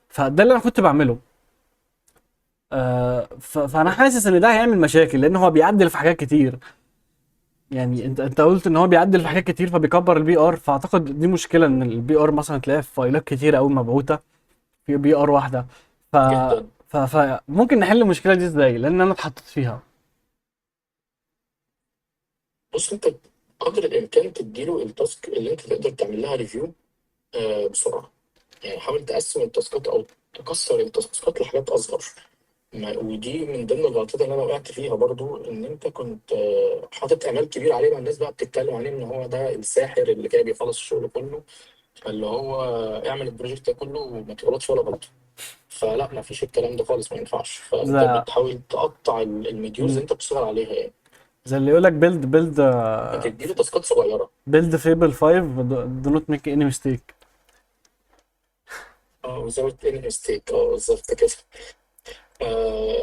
فده اللي انا كنت بعمله. فانا حاسس ان ده هيعمل مشاكل لان هو بيعدل في حاجات كتير. يعني انت قلت ان هو بيعدل في م. حاجات كتير فبيكبر البي ار، فاعتقد دي مشكله ان البي ار مثلا تلاقيها في فايلات كتيره قوي مبعوثه في بي ار واحده. ف جدا. فممكن نحل المشكله دي ازاي؟ لان انا اتحطيت فيها. بص انت قدر الامكان تديله التاسك اللي انت تقدر تعمل لها ريفيو بسرعه. يعني حاول تقسم التاسكات او تكسر التاسكات لحاجات اصغر. ودي من ضمن الغلطات اللي انا وقعت فيها برضو، ان انت كنت حاطط امال كبير عليه، مع الناس بقى بتتكلم عليه ان هو ده الساحر اللي جاي بيخلص الشغل كله. فاللي هو اعمل البروجكت ده كله وما تغلطش ولا غلطه. فلا، ما فيش الكلام ده خالص، ما ينفعش. فانت زي بتحاول تقطع المديولز اللي انت بتشتغل عليها يعني. زي اللي يقول لك بيلد فتديله تاسكات صغيره. بيلد فيبل 5 دو نوت ميك اني ميستيك. اه without any mistake، بالظبط كده.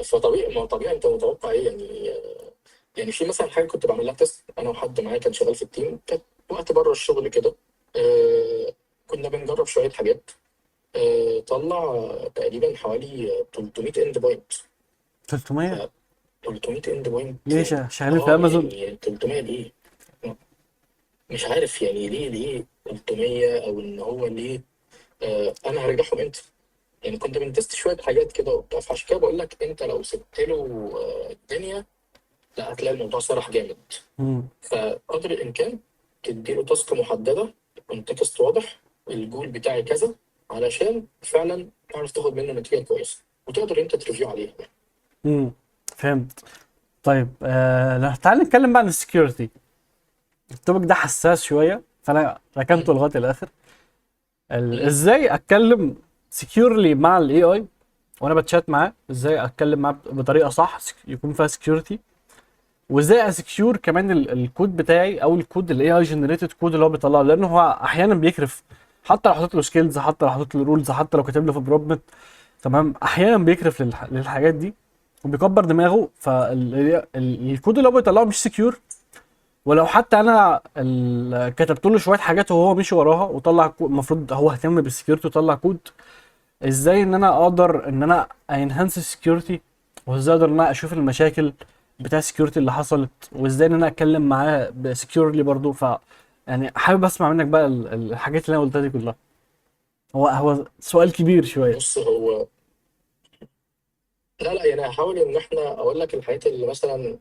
فطبيعي، ما هو طبيعي انت متوقع ايه يعني؟ يعني في مثلا حاجه كنت بعمل لها تيست انا وحد معايا كان شغال في التيم، كانت وقت بره الشغل كده. كنا بنجرب شويه حاجات. طلع تقريبا حوالي 300 اند بوينت. 300؟ 300 اند بوينت. ليه شغالين في امازون؟ يعني 300 ليه؟ مش عارف يعني ليه 300، او ان هو ليه. انا هرجعهم امتى؟ يعني كنت بنتست شويه حاجات كده وبتاع. فعشان كده بقول لك انت لو سبت له الدنيا، لا هتلاقي الموضوع سرح جامد. مم. فقدر الامكان تديله تاسك محدده، كونتكست واضح، الجول بتاعي كذا، علشان فعلا تعرف تاخد منه نتيجه كويسه وتقدر انت تريفيو عليها. مم. فهمت. طيب تعال نتكلم بقى عن السكيورتي. التوبيك ده حساس شويه فانا مم. ركنته لغايه الاخر. ازاي اتكلم سكيورلي مع الاي اي وانا بتشات معاه؟ ازاي اتكلم معاه بطريقه صح يكون فيها سكيورتي؟ وازاي اسكيور كمان الكود بتاعي او الكود الاي اي جنريتد كود اللي هو بيطلعه، لانه هو احيانا بيكرف. حتى لو حطيت له سكيلز، حتى لو حطيت له رولز، حتى لو كاتب له في بروبمنت، تمام، احيانا بيكرف للحاجات دي وبيكبر دماغه، فالكود اللي هو بيطلعه مش سكيور. ولو حتى انا كتبت له شويه حاجات وهو مشي وراها وطلع المفروض هو اهتم بالسكيورتي وطلع كود، ازاي ان انا اقدر ان انا انهانس السكيورتي؟ وازاي اقدر ان انا اشوف المشاكل بتاع السكيورتي اللي حصلت؟ وازاي ان انا اتكلم معاه بسكيورلي برضو؟ يعني حابب اسمع منك بقى الحاجات اللي انا قلتها دي كلها. هو سؤال كبير شويه. بص هو، لا يعني هحاول ان احنا اقول لك الحاجات اللي مثلا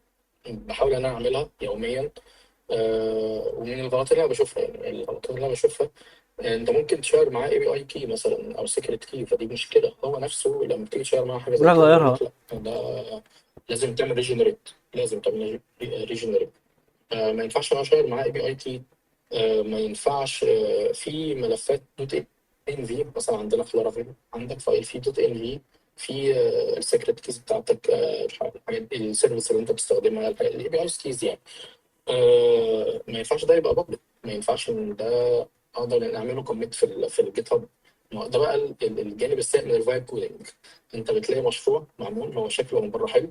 بحاول ان انا اعملها يوميا. ومن الغلطات اللي انا بشوفها، يعني الغلطات اللي انا بشوفها، انت ممكن تشير معاه اي بي اي كي مثلا او سيكريت كي، فدي مشكله. هو نفسه لما تيجي تشير معاه حاجه زي روح كده بيقول غيرها. لك لا، ده لازم تعمل ريجنريت، لازم تعمل ريجنريت. ما ينفعش انا اشير معاه اي بي اي كي. ما ينفعش في ملفات دوت ان في مثلا عندنا في لارافيل، عندك فايل فيه دوت ان في، في السيكريت كيز بتاعتك، الحاجات السيرفيس اللي انت بتستخدمها، الاي بي اي كيز يعني. ما ينفعش ده يبقى بابليك، ما ينفعش ان ده اقدر اعمله كوميت في الجيت هاب. ده بقى الجانب السيء من الفايب كودنج. انت بتلاقي مشروع معمول هو شكله من بره حلو،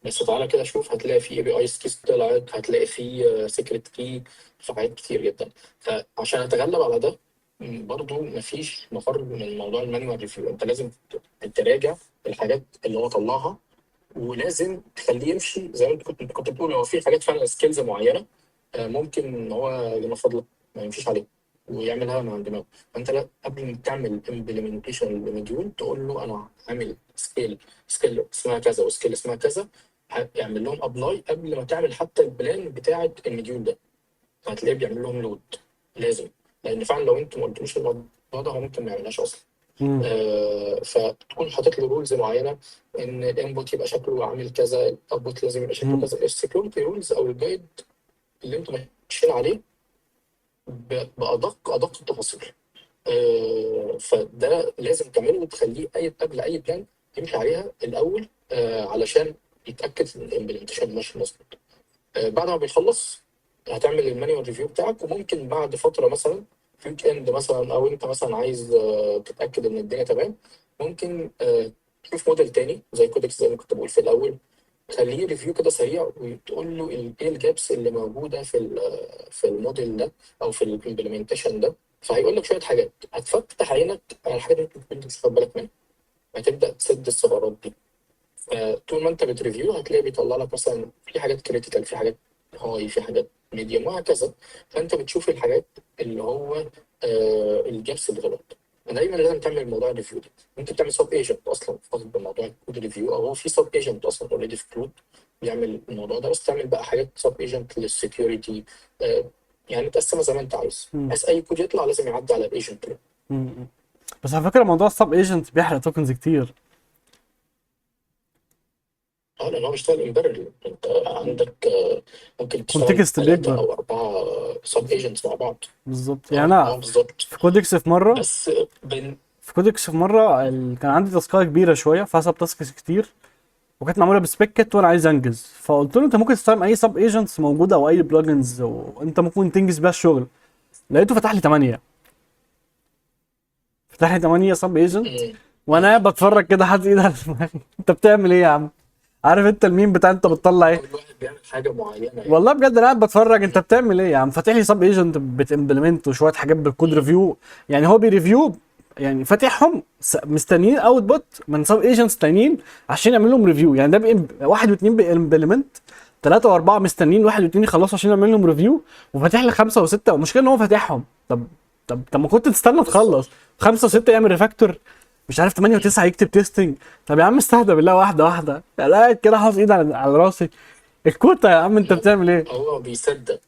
بس تعالى كده شوف هتلاقي فيه اي بي اي كيز طلعت، هتلاقي فيه سيكريت كي، في حاجات كتير جدا. فعشان اتغلب على ده برضو مفيش مفر من موضوع المانيوال ريفيو. انت لازم تراجع الحاجات اللي هو طلعها، ولازم تخليه يمشي زي ما انت كنت بتقول. هو في حاجات فعلا سكيلز معينه ممكن ان هو من فضلك ما يمشيش عليه ويعملها من عند دماغه. فانت لا، قبل ما تعمل امبلمنتيشن للمديول تقول له انا هعمل سكيل اسمها كذا وسكيل اسمها كذا، اعمل لهم ابلاي قبل ما تعمل حتى البلان بتاعه المديول ده. هتلاقيه بيعمل لهم لود لازم، لان فعلا لو انتوا ما قلتلوش الموضوع ده هو ممكن ما يعملهاش اصلا. امم. فتكون حاطط له رولز معينه، ان الانبوت يبقى شكله عامل كذا، الاوتبوت لازم يبقى شكله امم. كذا. السكيورتي رولز او الجايد اللي انتوا ماشيين عليه بادق التفاصيل. فده لازم تعمله وتخليه قبل اي بلان يمشي عليها الاول، علشان يتاكد ان الامبلمنتيشن ماشي مظبوط. بعد ما بيخلص هتعمل المانيوال ريفيو بتاعك، وممكن بعد فتره مثلا في ويك اند مثلا، او انت مثلا عايز تتاكد ان الدنيا تمام، ممكن تشوف موديل تاني زي كودكس زي ما كنت بقول في الاول، خليه ريفيو كده سريع وتقول له ايه الجابس اللي موجوده في الموديل ده او في الامبلمنتيشن ده. فهيقول لك شويه حاجات هتفتح عينك على الحاجات اللي انت كنت مش واخد بالك منها، هتبدا تسد الثغرات دي. طول ما انت بتريفيو هتلاقي بيطلع لك مثلا في حاجات كريتيكال، في حاجات هاي، في حاجات ميديوم، وهكذا. فانت بتشوف الحاجات اللي هو الجابس اللي غلط. دايما لازم تعمل موضوع الريفيو ده. ممكن تعمل سب ايجنت اصلا خاص بموضوع الكود ريفيو، او هو في سب ايجنت اصلا اوريدي في كود بيعمل الموضوع ده، بس تعمل بقى حاجات سب ايجنت للسكيورتي. يعني تقسمها زي ما انت عايز، امم. بس اي كود يطلع لازم يعدي على الايجنت ده. امم. بس على فكره موضوع السب ايجنت بيحرق توكنز كتير. اه، لان هو بيشتغل امبرل. انت عندك ممكن تشتغل كونتكست 3 أو 4 سب ايجنتس مع بعض. بالظبط. يعني اه انا اه بالظبط. في كودكس في مره بس بن كان عندي تاسكايه كبيره شويه فيها سب تاسكس كتير، وكانت معموله بسبيكت وانا عايز انجز، فقلت له انت ممكن تستخدم اي سب ايجنتس موجوده او اي بلجنز وانت ممكن تنجز بيها الشغل. لقيته فتح لي 8، فتح لي 8 سب ايجنت، مم. وانا قاعد بتفرج كده حاطط ايدي على دماغي. انت بتعمل ايه يا عم؟ عارف انت الميم بتاع انت بتطلع ايه؟ كل واحد بيعمل حاجه معينه يعني. والله بجد انا قاعد بتفرج، انت مم. بتعمل ايه يا عم؟ فاتح لي سب ايجنت بتمبلمنت وشويه حاجات بالكود مم. ريفيو. يعني هو بيريفيو، يعني فاتحهم مستنيين اوت بوت من سب ايجنتس تانيين عشان يعمل لهم ريفيو. يعني ده واحد واثنين بيمبلمنت، ثلاثة وأربعة مستنيين واحد واثنين يخلصوا عشان يعمل لهم ريفيو، وفاتح لي خمسة وستة. والمشكلة إن هو فاتحهم. طب ما كنت تستنى تخلص بالظبط خمسة بالظبط. وستة يعمل ريفاكتور، مش عارف 8 مم. و9 يكتب تيستنج. طب يا عم استهدى بالله، واحدة واحدة. يعني قاعد كده حاطط ايدي على راسي. الكوتا يا عم، انت هو بتعمل ايه؟ هو بيصدق.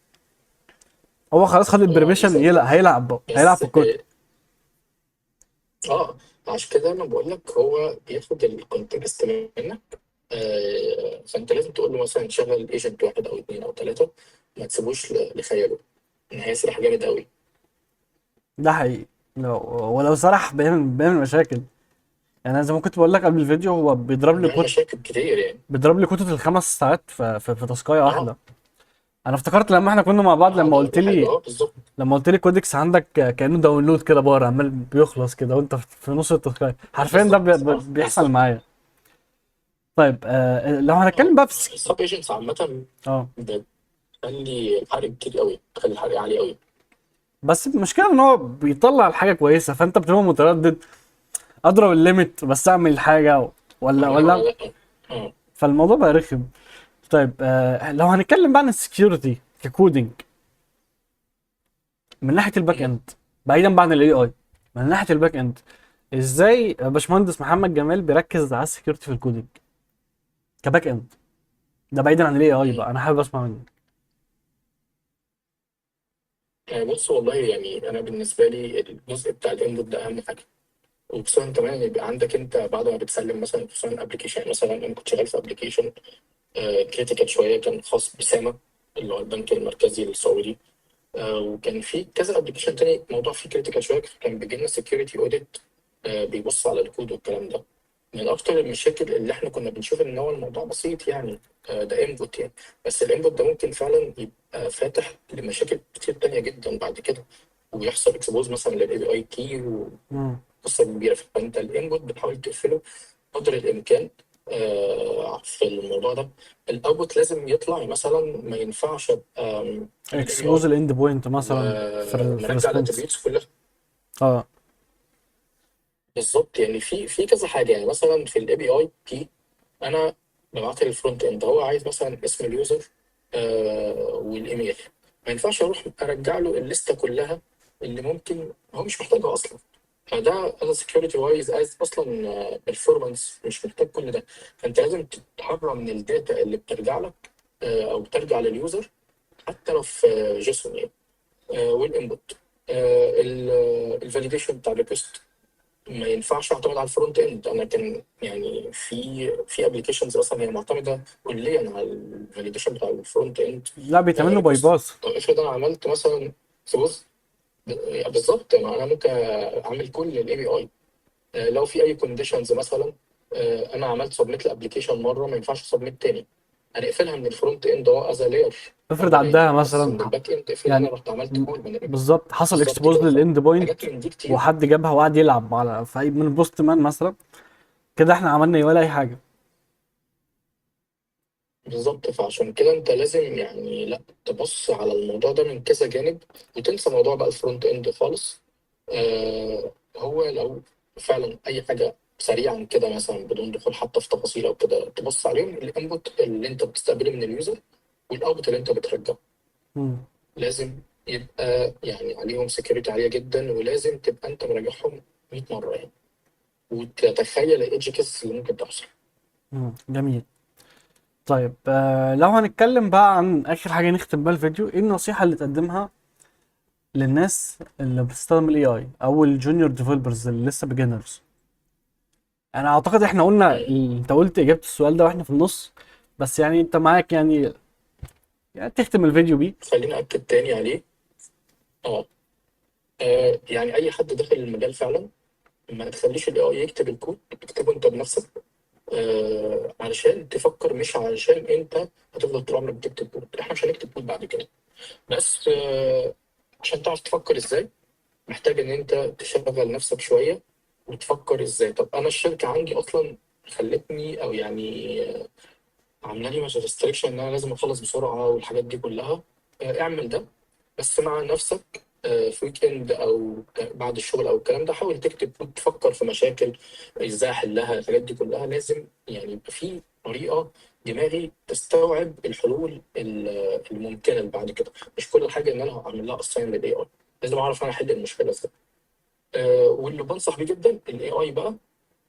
هو خلاص خد هو البريميشن، بيصدق هيلعب بقى، هيلعب بس في الكوتا. عشان كده انا بقول لك هو بياخد الكونتكست منك. فانت لازم تقول له مثلا شغل ايجنت 1 أو 2 أو 3، ما تسيبوش لخياله ان هيسرح جامد قوي. ده حقيقي. ولو سرح بيعمل مشاكل. يعني انا زي ما كنت بقول لك قبل الفيديو، هو بيعمل مشاكل كتير يعني. بيضرب لي كوتة ال5 ساعات في تاسكايه اه واحده. انا افتكرت لما احنا كنا مع بعض، اه، ده حاجه بالظبط. لما قلت لي كودكس عندك كانه داونلود كده بار عمال بيخلص كده وانت في نص التاسكايه، حرفيا ده بالظبط بيحصل بالظبط. معايا. طيب لو هنتكلم بقى في السب ايجنتس عامه اه بتخلي الحرق كتير قوي، بتخلي الحرق عالي قوي. بس المشكله ان هو بيطلع الحاجه كويسه، فانت بتبقى متردد اضرب الليميت بس اعمل الحاجه اعملها ولا ولا. لا؟ اه. فالموضوع بقى رخم. طيب لو هنتكلم بقى عن السكيورتي ككودينج من ناحيه الباك مم. اند، بعيدا بقى عن الاي اي، من ناحيه الباك اند، ازاي باشمهندس محمد جمال بيركز على السكيورتي في الكودينج كباك اند؟ ده بعيدا عن الاي اي مم. بقى، انا حابب اسمع منك. بص والله يعني انا بالنسبه لي الجزء بتاع الانبوت ده اهم حاجه. وخصوصا كمان يبقى عندك انت بعد ما بتسلم مثلا، خصوصا الابلكيشن. يعني مثلا انا كنت شغال في ابلكيشن كريتيكال شويه، كان خاص بسامه اللي هو البنك المركزي السعودي. وكان في كذا ابلكيشن تاني موضوع فيه كريتيكال شويه، كان بيجي لنا سكيورتي اوديت بيبص على الكود والكلام ده. من اكتر المشاكل اللي احنا كنا بنشوف ان هو الموضوع بسيط يعني، ده انبوت يعني. بس الانبوت ده ممكن فعلا يبقى فاتح لمشاكل كتير تانية جدا بعد كده، ويحصل اكسبوز مثلا للاي بي اي كي مم. وقصه كبيره. فانت الانبوت بتحاول تقفله قدر الامكان في الموضوع ده. الاوتبوت لازم يطلع، يعني مثلا ما ينفعش ابقى الاي بي اكسبوز اي الاند بوينت مثلا في ومرجع الريسبونس. الاتريبيوتس كلها. اه. بالظبط، يعني في كذا حاجه. يعني مثلا في الاي بي اي كي، انا ببعت للفرونت اند، هو عايز مثلا اسم اليوزر والايميل. ما ينفعش اروح ارجع له الليسته كلها اللي ممكن هو مش محتاجها اصلا. فده از سكيورتي وايز، از اصلا performance مش محتاج كل ده. فانت لازم تتحرى من الداتا اللي بترجع لك او بترجع لليوزر، حتى لو في جيسون يعني. والانبوت، الفاليديشن بتاع الريكوست ما ينفعش اعتمد على الفرونت اند. انا كان يعني في ابلكيشنز اصلا هي معتمده كليا على الفاليديشن بتاع الفرونت اند لا، بيتعمل له باي ريكوست. باس. طب افرض انا عملت مثلا سبوز، بالظبط، ما انا ممكن اعمل كل الاي بي اي. لو في اي كونديشنز مثلا، انا عملت سبميت الابلكيشن مره، ما ينفعش سبميت تاني. هنقفلها من الفرونت اند هو از لاير، افرض وانا عدها لاير بس مثلا من الباك اند. افرض انا يعني رحت عملت كول من بالظبط حصل بالظبط اكسبوز كده. للاند بوينت، فحاجات من دي كتير. وحد جابها وقعد يلعب على في من البوست مان مثلا، كده احنا عملنا ايه ولا اي حاجه؟ بالظبط، فعشان كده انت لازم يعني لا تبص على الموضوع ده من كذا جانب، وتنسى موضوع بقى الفرونت اند خالص. هو لو فعلا اي حاجه سريعا كده مثلا بدون دخول حتى في تفاصيل او كده، تبص عليهم: الانبوت اللي انت بتستقبله من اليوزر، والاوتبوت اللي انت بترجعه. مم. لازم يبقى يعني عليهم سكيورتي عاليه جدا، ولازم تبقى انت مراجعهم 100 مره يعني، وتتخيل الايدج كيس اللي ممكن تحصل. جميل. طيب لو هنتكلم بقى عن اخر حاجه نختم بيها الفيديو، ايه النصيحه اللي تقدمها للناس اللي بتستخدم الاي اي او الجونيور ديفلوبرز اللي لسه بيجنرز؟ انا اعتقد احنا قلنا انت قلت اجابه السؤال ده واحنا في النص، بس يعني انت معاك يعني تختم الفيديو بيه. خليني اكد تاني عليه. اه يعني اي حد داخل المجال فعلا، ما تخليش الاي اي يكتب الكود، اكتبه انت بنفسك. علشان تفكر، مش علشان انت هتفضل طول عمرك بتكتب كود. احنا مش هنكتب كود بعد كده، بس عشان تعرف تفكر ازاي، محتاج ان انت تشغل نفسك شويه وتفكر ازاي. طب انا الشركه عندي اصلا خلتني، او يعني عامله لي مثلا ريستريكشن ان انا لازم اخلص بسرعه والحاجات دي كلها. اعمل ده، بس مع نفسك. في ويك اند او بعد الشغل او الكلام ده، حاول تكتب كود، تفكر في مشاكل ازاي احلها. الحاجات دي كلها لازم يعني يبقى في طريقه دماغي تستوعب الحلول الممكنه اللي بعد كده. مش كل حاجه ان انا اعمل لها اساين للاي اي، لازم اعرف انا احل المشكله ازاي. واللي بنصح بيه جدا الاي اي بقى،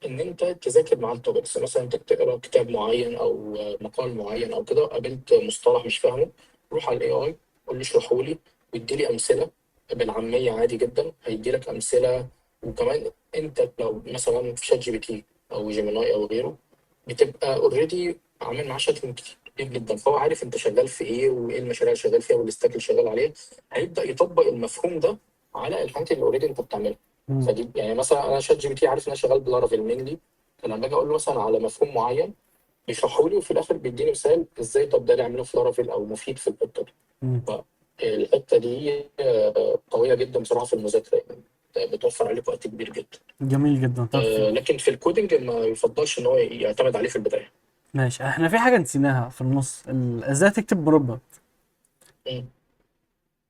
ان انت تذاكر مع التوبكس. مثلا انت تقرا كتاب معين او مقال معين او كده، قابلت مصطلح مش فاهمه، روح على الاي اي، قول له اشرحه لي، وادي لي امثله بالعاميه. عادي جدا هيدي لك امثله. وكمان انت لو مثلا في شات جي بي تي او جيميناي او غيره، بتبقى اوريدي عامل معاه شات كتير جدا، فهو عارف انت شغال في ايه، وايه المشاريع اللي شغال فيها، والستاك اللي شغال عليه. هيبدا يطبق المفهوم ده على الحاجات اللي اوريدي انت بتعملها. مم. فدي يعني مثلا انا شات جي بي تي عارف ان انا شغال بلارافيل مينلي، فلما باجي اقول له مثلا على مفهوم معين، بيشرحه لي، وفي الاخر بيديني مثال ازاي طب ده نعمله في لارافيل او مفيد في الحته دي. مم. فالحته دي قويه جدا بصراحه في المذاكره يعني، بتوفر عليك وقت كبير جدا. جميل جدا. طب لكن في الكودينج ما يفضلش ان هو يعتمد عليه في البدايه. ماشي، احنا في حاجه نسيناها في النص، ازاي تكتب مربع. مم.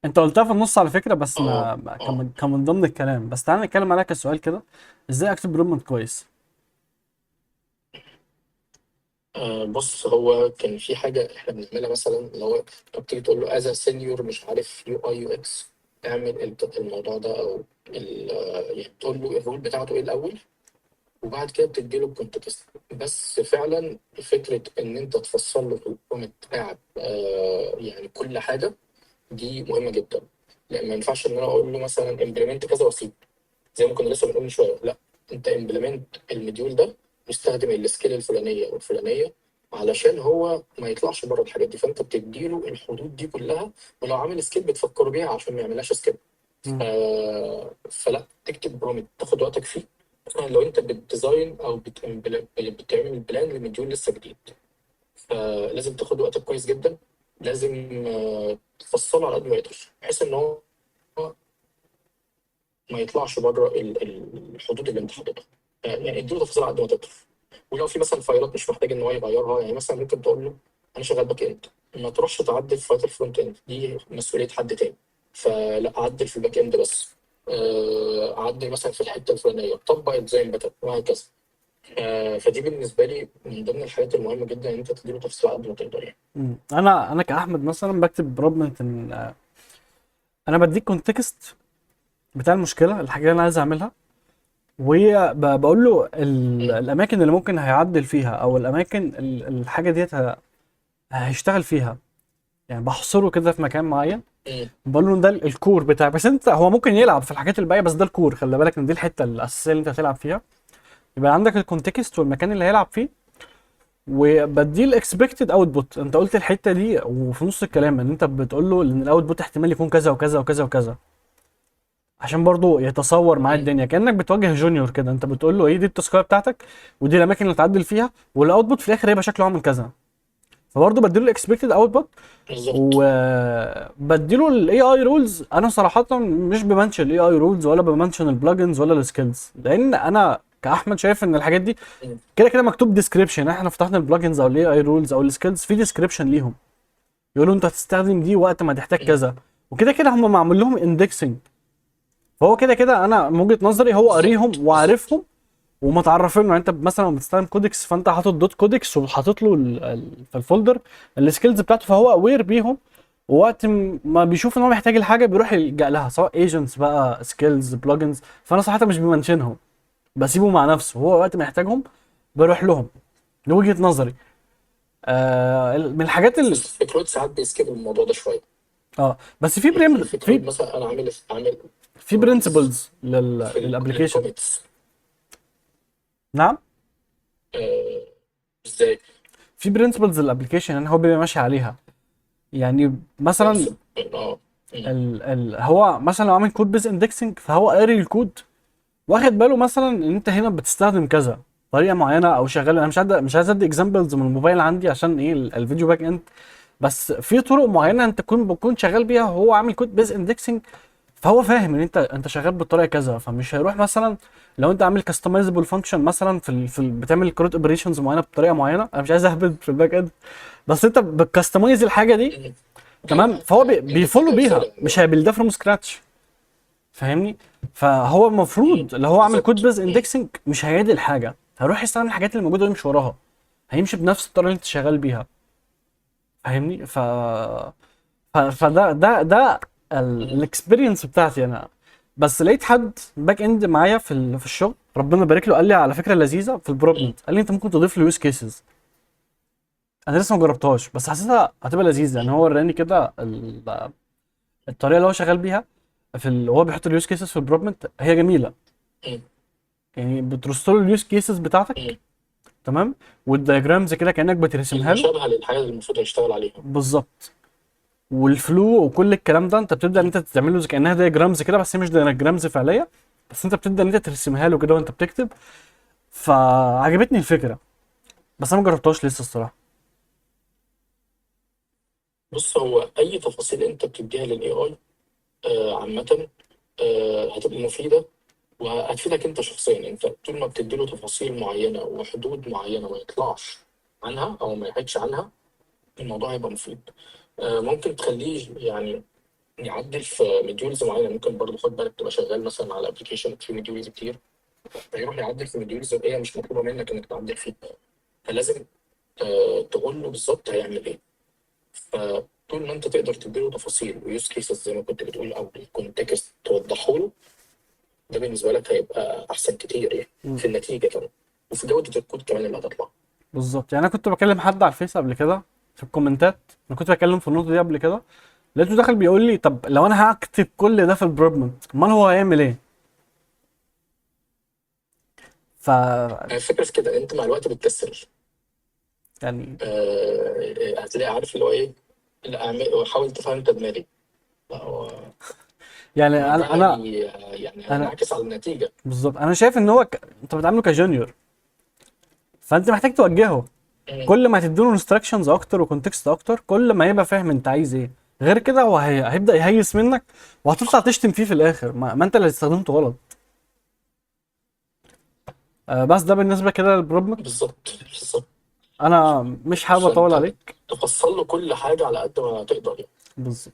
انت قلتها في النص على فكره، بس اه كان اه كان من ضمن الكلام، بس تعالى نتكلم عليها كسؤال كده. ازاي اكتب برومبت كويس؟ بص، هو كان في حاجه احنا بنعملها مثلا، اللي هو طب تيجي تقول له از سينيور مش عارف يو اي يو اكس، اعمل الموضوع ده، او يعني تقول له الرول بتاعته ايه الاول، وبعد كده بتدي له الكونتكست. بس فعلا فكره ان انت تفصل له في الكومنت بتاعك يعني كل حاجه، دي مهمه جدا. لان ما ينفعش ان انا اقول له مثلا امبلمنت كذا واسيب، زي ما كنا لسه بنقول من شويه. لا، انت امبلمنت المديول ده، يستخدم السكيل الفلانيه والفلانيه، علشان هو ما يطلعش بره الحاجات دي. فانت بتديله الحدود دي كلها، ولو عامل سكيل بتفكره بيها عشان ما يعملهاش سكيل. مم. فلا تكتب برومت تاخد وقتك فيه. مثلا لو انت بتديزاين او بتعمل بلان لمديول لسه جديد، فلازم تاخد وقتك كويس جدا. لازم تفصله على قد ما يقدر، بحيث ان هو ما يطلعش بره الحدود اللي انت حاططها. يعني اديله تفاصيل على قد ما تقدر. ولو في مثلا فايلات مش محتاج ان هو يغيرها، يعني مثلا ممكن تقول له انا شغال باك اند، ما تروحش تعدل في فايل الفرونت اند، دي مسؤوليه حد تاني. فلا، عدل في الباك اند بس. عدل مثلا في الحته الفلانيه، طبق الديزاين بتاعك وهكذا. فدي بالنسبه لي من ضمن الحاجات المهمه جدا ان انت تديله تفصيل على قد ما تقدر يعني. انا كاحمد مثلا بكتب بروبلمنت ان انا بديك كونتكست بتاع المشكله، الحاجه اللي انا عايز اعملها، وبقول له م- الاماكن اللي ممكن هيعدل فيها، او الاماكن الحاجه ديت هيشتغل فيها. يعني بحصره كده في مكان معين، م- بقول له إن ده الكور بتاعك. بس انت هو ممكن يلعب في الحاجات الباقيه، بس ده الكور، خلي بالك ان دي الحته الاساسيه اللي انت هتلعب فيها. يبقى عندك الكونتكست والمكان اللي هيلعب فيه، وبديه الاكسبكتد اوتبوت. انت قلت الحته دي وفي نص الكلام ان انت بتقول له ان الاوتبوت احتمال يكون كذا وكذا وكذا وكذا، عشان برضو يتصور معاه م. الدنيا كانك بتواجه جونيور كده. انت بتقول له ايه دي التاسكيه بتاعتك، ودي الاماكن اللي تعدل فيها، والاوتبوت في الاخر هيبقى شكله عامل كذا. فبرضه بديله الاكسبكتد اوتبوت، بالظبط. وبديله الاي اي رولز. انا صراحه مش بمنشن الاي اي رولز، ولا بمنشن البلجنز، ولا السكيلز، لان انا كاحمد شايف ان الحاجات دي م- كده كده مكتوب ديسكريبشن. احنا فتحنا البلجنز او الاي اي رولز او السكيلز في ديسكريبشن ليهم، يقولوا انت هتستخدم دي وقت ما تحتاج م. كذا. وكده كده هم معمول لهم اندكسنج. فهو كده كده انا من وجهه نظري هو بالظبط، قاريهم بالظبط. وعارفهم ومتعرفين له. يعني انت مثلا لما بتستخدم كودكس، فانت حاطط دوت كودكس وحاطط له في الفولدر السكيلز بتاعته، فهو اوير بيهم. ووقت ما بيشوف ان هو محتاج الحاجه بيروح يلجأ لها، سواء ايجنتس بقى، سكيلز، بلجنز. فانا صراحه مش بمنشنهم، بسيبه مع نفسه، هو وقت ما يحتاجهم بروح لهم. دي وجهه نظري. من الحاجات في في كروت ساعات بيسكيب الموضوع ده شويه. اه بس في يعني بريم في في كروت مثلا انا عامل في رولز برنسبلز للابلكيشن. للكوميتس. نعم. آه ازاي؟ في برنسبلز للابلكيشن يعني هو بيبقى ماشي عليها. يعني مثلا برنسبل. اه. م- هو مثلا لو عامل كود بيز اندكسنج، فهو قاري الكود، واخد باله مثلا ان انت هنا بتستخدم كذا طريقه معينه او شغال. انا مش عايز ادي اكزامبلز من الموبايل عندي عشان ايه الفيديو باك اند. بس في طرق م- معينه انت بتكون شغال بيها، وهو عامل كود بيز اندكسنج. فهو فاهم ان انت شغال بالطريقه كذا، فمش هيروح مثلا لو انت عامل كاستمايزبل فانكشن مثلا بتعمل كروت اوبريشنز معينه بطريقه معينه. انا مش عايز اهبد في الباك اند، بس انت بتكستمايز الحاجه دي. م. تمام، لا، فهو بيفولو الفكره بيها، رساله مش عموما. هيبيلدها فروم سكراتش. فاهمني؟ فهو المفروض لو هو عامل كود بالظبط. بيز اندكسنج مش هيعدل حاجه، هيروح يستخدم الحاجات اللي موجوده ويمشي وراها، هيمشي بنفس الطريقه اللي انت شغال بيها. فاهمني؟ فده الاكسبيرينس بتاعتي انا. بس لقيت حد باك اند معايا في الشغل، ربنا يبارك له، قال لي على فكره لذيذه في البروبلمنت. قال لي انت ممكن تضيف له يوز كيسز. انا لسه ما جربتهاش، بس حسيتها هتبقى لذيذه. يعني هو وراني كده الطريقه اللي هو شغال بيها وهو بيحط اليوز كيسز في البروبلمنت، هي جميله. يعني بترسل له اليوز كيسز بتاعتك، تمام، والدياجرامز كده كانك بترسمها له. المشابهه للحاجه اللي المفروض يشتغل عليها. بالظبط. والفلو وكل الكلام ده انت بتبدا ان انت تعمل له زي كانها دياجرامز كده، بس هي مش دياجرامز فعليه. بس انت بتبدا ان انت ترسمها له كده وانت بتكتب. فعجبتني الفكره، بس انا ما جربتهاش لسه الصراحه. بص، هو اي تفاصيل انت بتديها للاي اي عامه هتبقى مفيده، وهتفيدك انت شخصيا. انت طول ما بتديله تفاصيل معينه وحدود معينه ما يطلعش عنها او ما يحيدش عنها، الموضوع هيبقى مفيد. ممكن تخليه يعني يعدل في مديولز معينه. ممكن برضه خد بالك تبقى شغال مثلا على ابلكيشن في مديولز كتير، فيروح يعدل في مديولز هي مش مطلوبه منك انك تعدل فيها. فلازم تقول له بالظبط هيعمل ايه. فطول ما انت تقدر تديله تفاصيل ويوز كيسز زي ما كنت بتقول، او الكونتكست توضحه له، ده بالنسبه لك هيبقى احسن كتير يعني مم. في النتيجه كمان، وفي جوده الكود كمان اللي هتطلع. بالظبط. يعني انا كنت بكلم حد على الفيس قبل كده في الكومنتات، انا كنت بكلم في النقطه دي قبل كده، لقيته داخل بيقول لي طب لو انا هكتب كل ده في البروبلمنت، امال هو هيعمل ايه؟ ف الفكره في كده، انت مع الوقت بتكسل. يعني هتلاقي عارف اللي هو ايه. لا، حاول تفهم انت دماغي. لا، هو يعني ما ده انا يعني انا هينعكس على النتيجه. بالظبط انا شايف ان هو انت بتعامله كجونيور، فانت محتاج توجهه. مم. كل ما تديله انستراكشنز اكتر وكونتكست اكتر، كل ما يبقى فاهم انت عايز ايه. غير كده هو هيبدا يهيس منك، وهتطلع تشتم فيه في الاخر، ما انت اللي استخدمته غلط. بس ده بالنسبه كده للبروبلم. بالظبط، بالظبط. انا مش حابب اطول فانت عليك. تفصل له كل حاجه على قد ما تقدر يعني. بالظبط.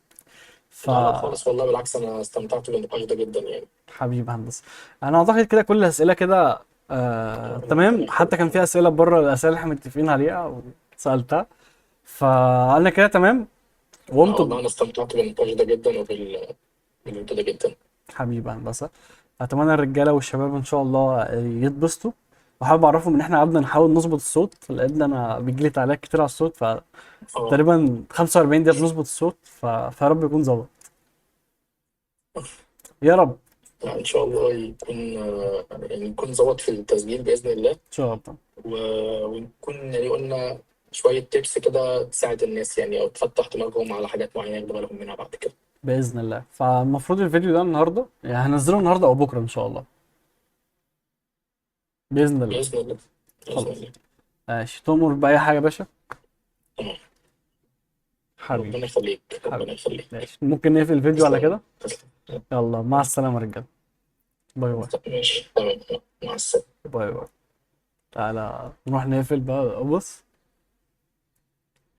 لا لا خالص والله، بالعكس أنا استمتعت بالنقاش ده جدا يعني. فحبيب هندسة، انا اعتقد كده كل الاسئله كده ربنا تمام، حتى كان يخليك. في اسئله بره الاسئله اللي احنا متفقين عليها وسالتها، فانا كده تمام لا وقمت. والله أنا استمتعت بالنقاش ده جدا بالفيديو ده جدا. حبيب هندسة، اتمنى الرجاله والشباب ان شاء الله يتبسطوا، وحابب اعرفهم ان احنا قعدنا نحاول نظبط الصوت، لان انا بيجيلي تعليقات كتير على الصوت، اه فتقريبا 45 دقيقه بنظبط الصوت، فيا رب يكون ظبط، يا رب ان لا إن شاء الله يكون يعني يكون ظبط في التسجيل بإذن الله. شاء الله. ونكون يعني قلنا شوية تيبس كده تساعد الناس يعني، أو تفتح دماغهم على حاجات معينة ياخدوا بالهم منها بعد كده. باذن الله، فالمفروض الفيديو ده النهارده يعني هنزله النهارده او بكره ان شاء الله، باذن الله. بإذن الله. بإذن خلاص، الله. ماشي، تؤمر باي حاجه يا باشا. تمام. حبيبي، ربنا يخليك، حبيبي، ربنا يخليك. ماشي، ممكن نقفل الفيديو على تسلم. كده. تسلم. يلا مع السلامه يا رجاله، باي باي. ماشي تمام. مع السلامة. باي باي. تعالى نروح نقفل بقى، بص.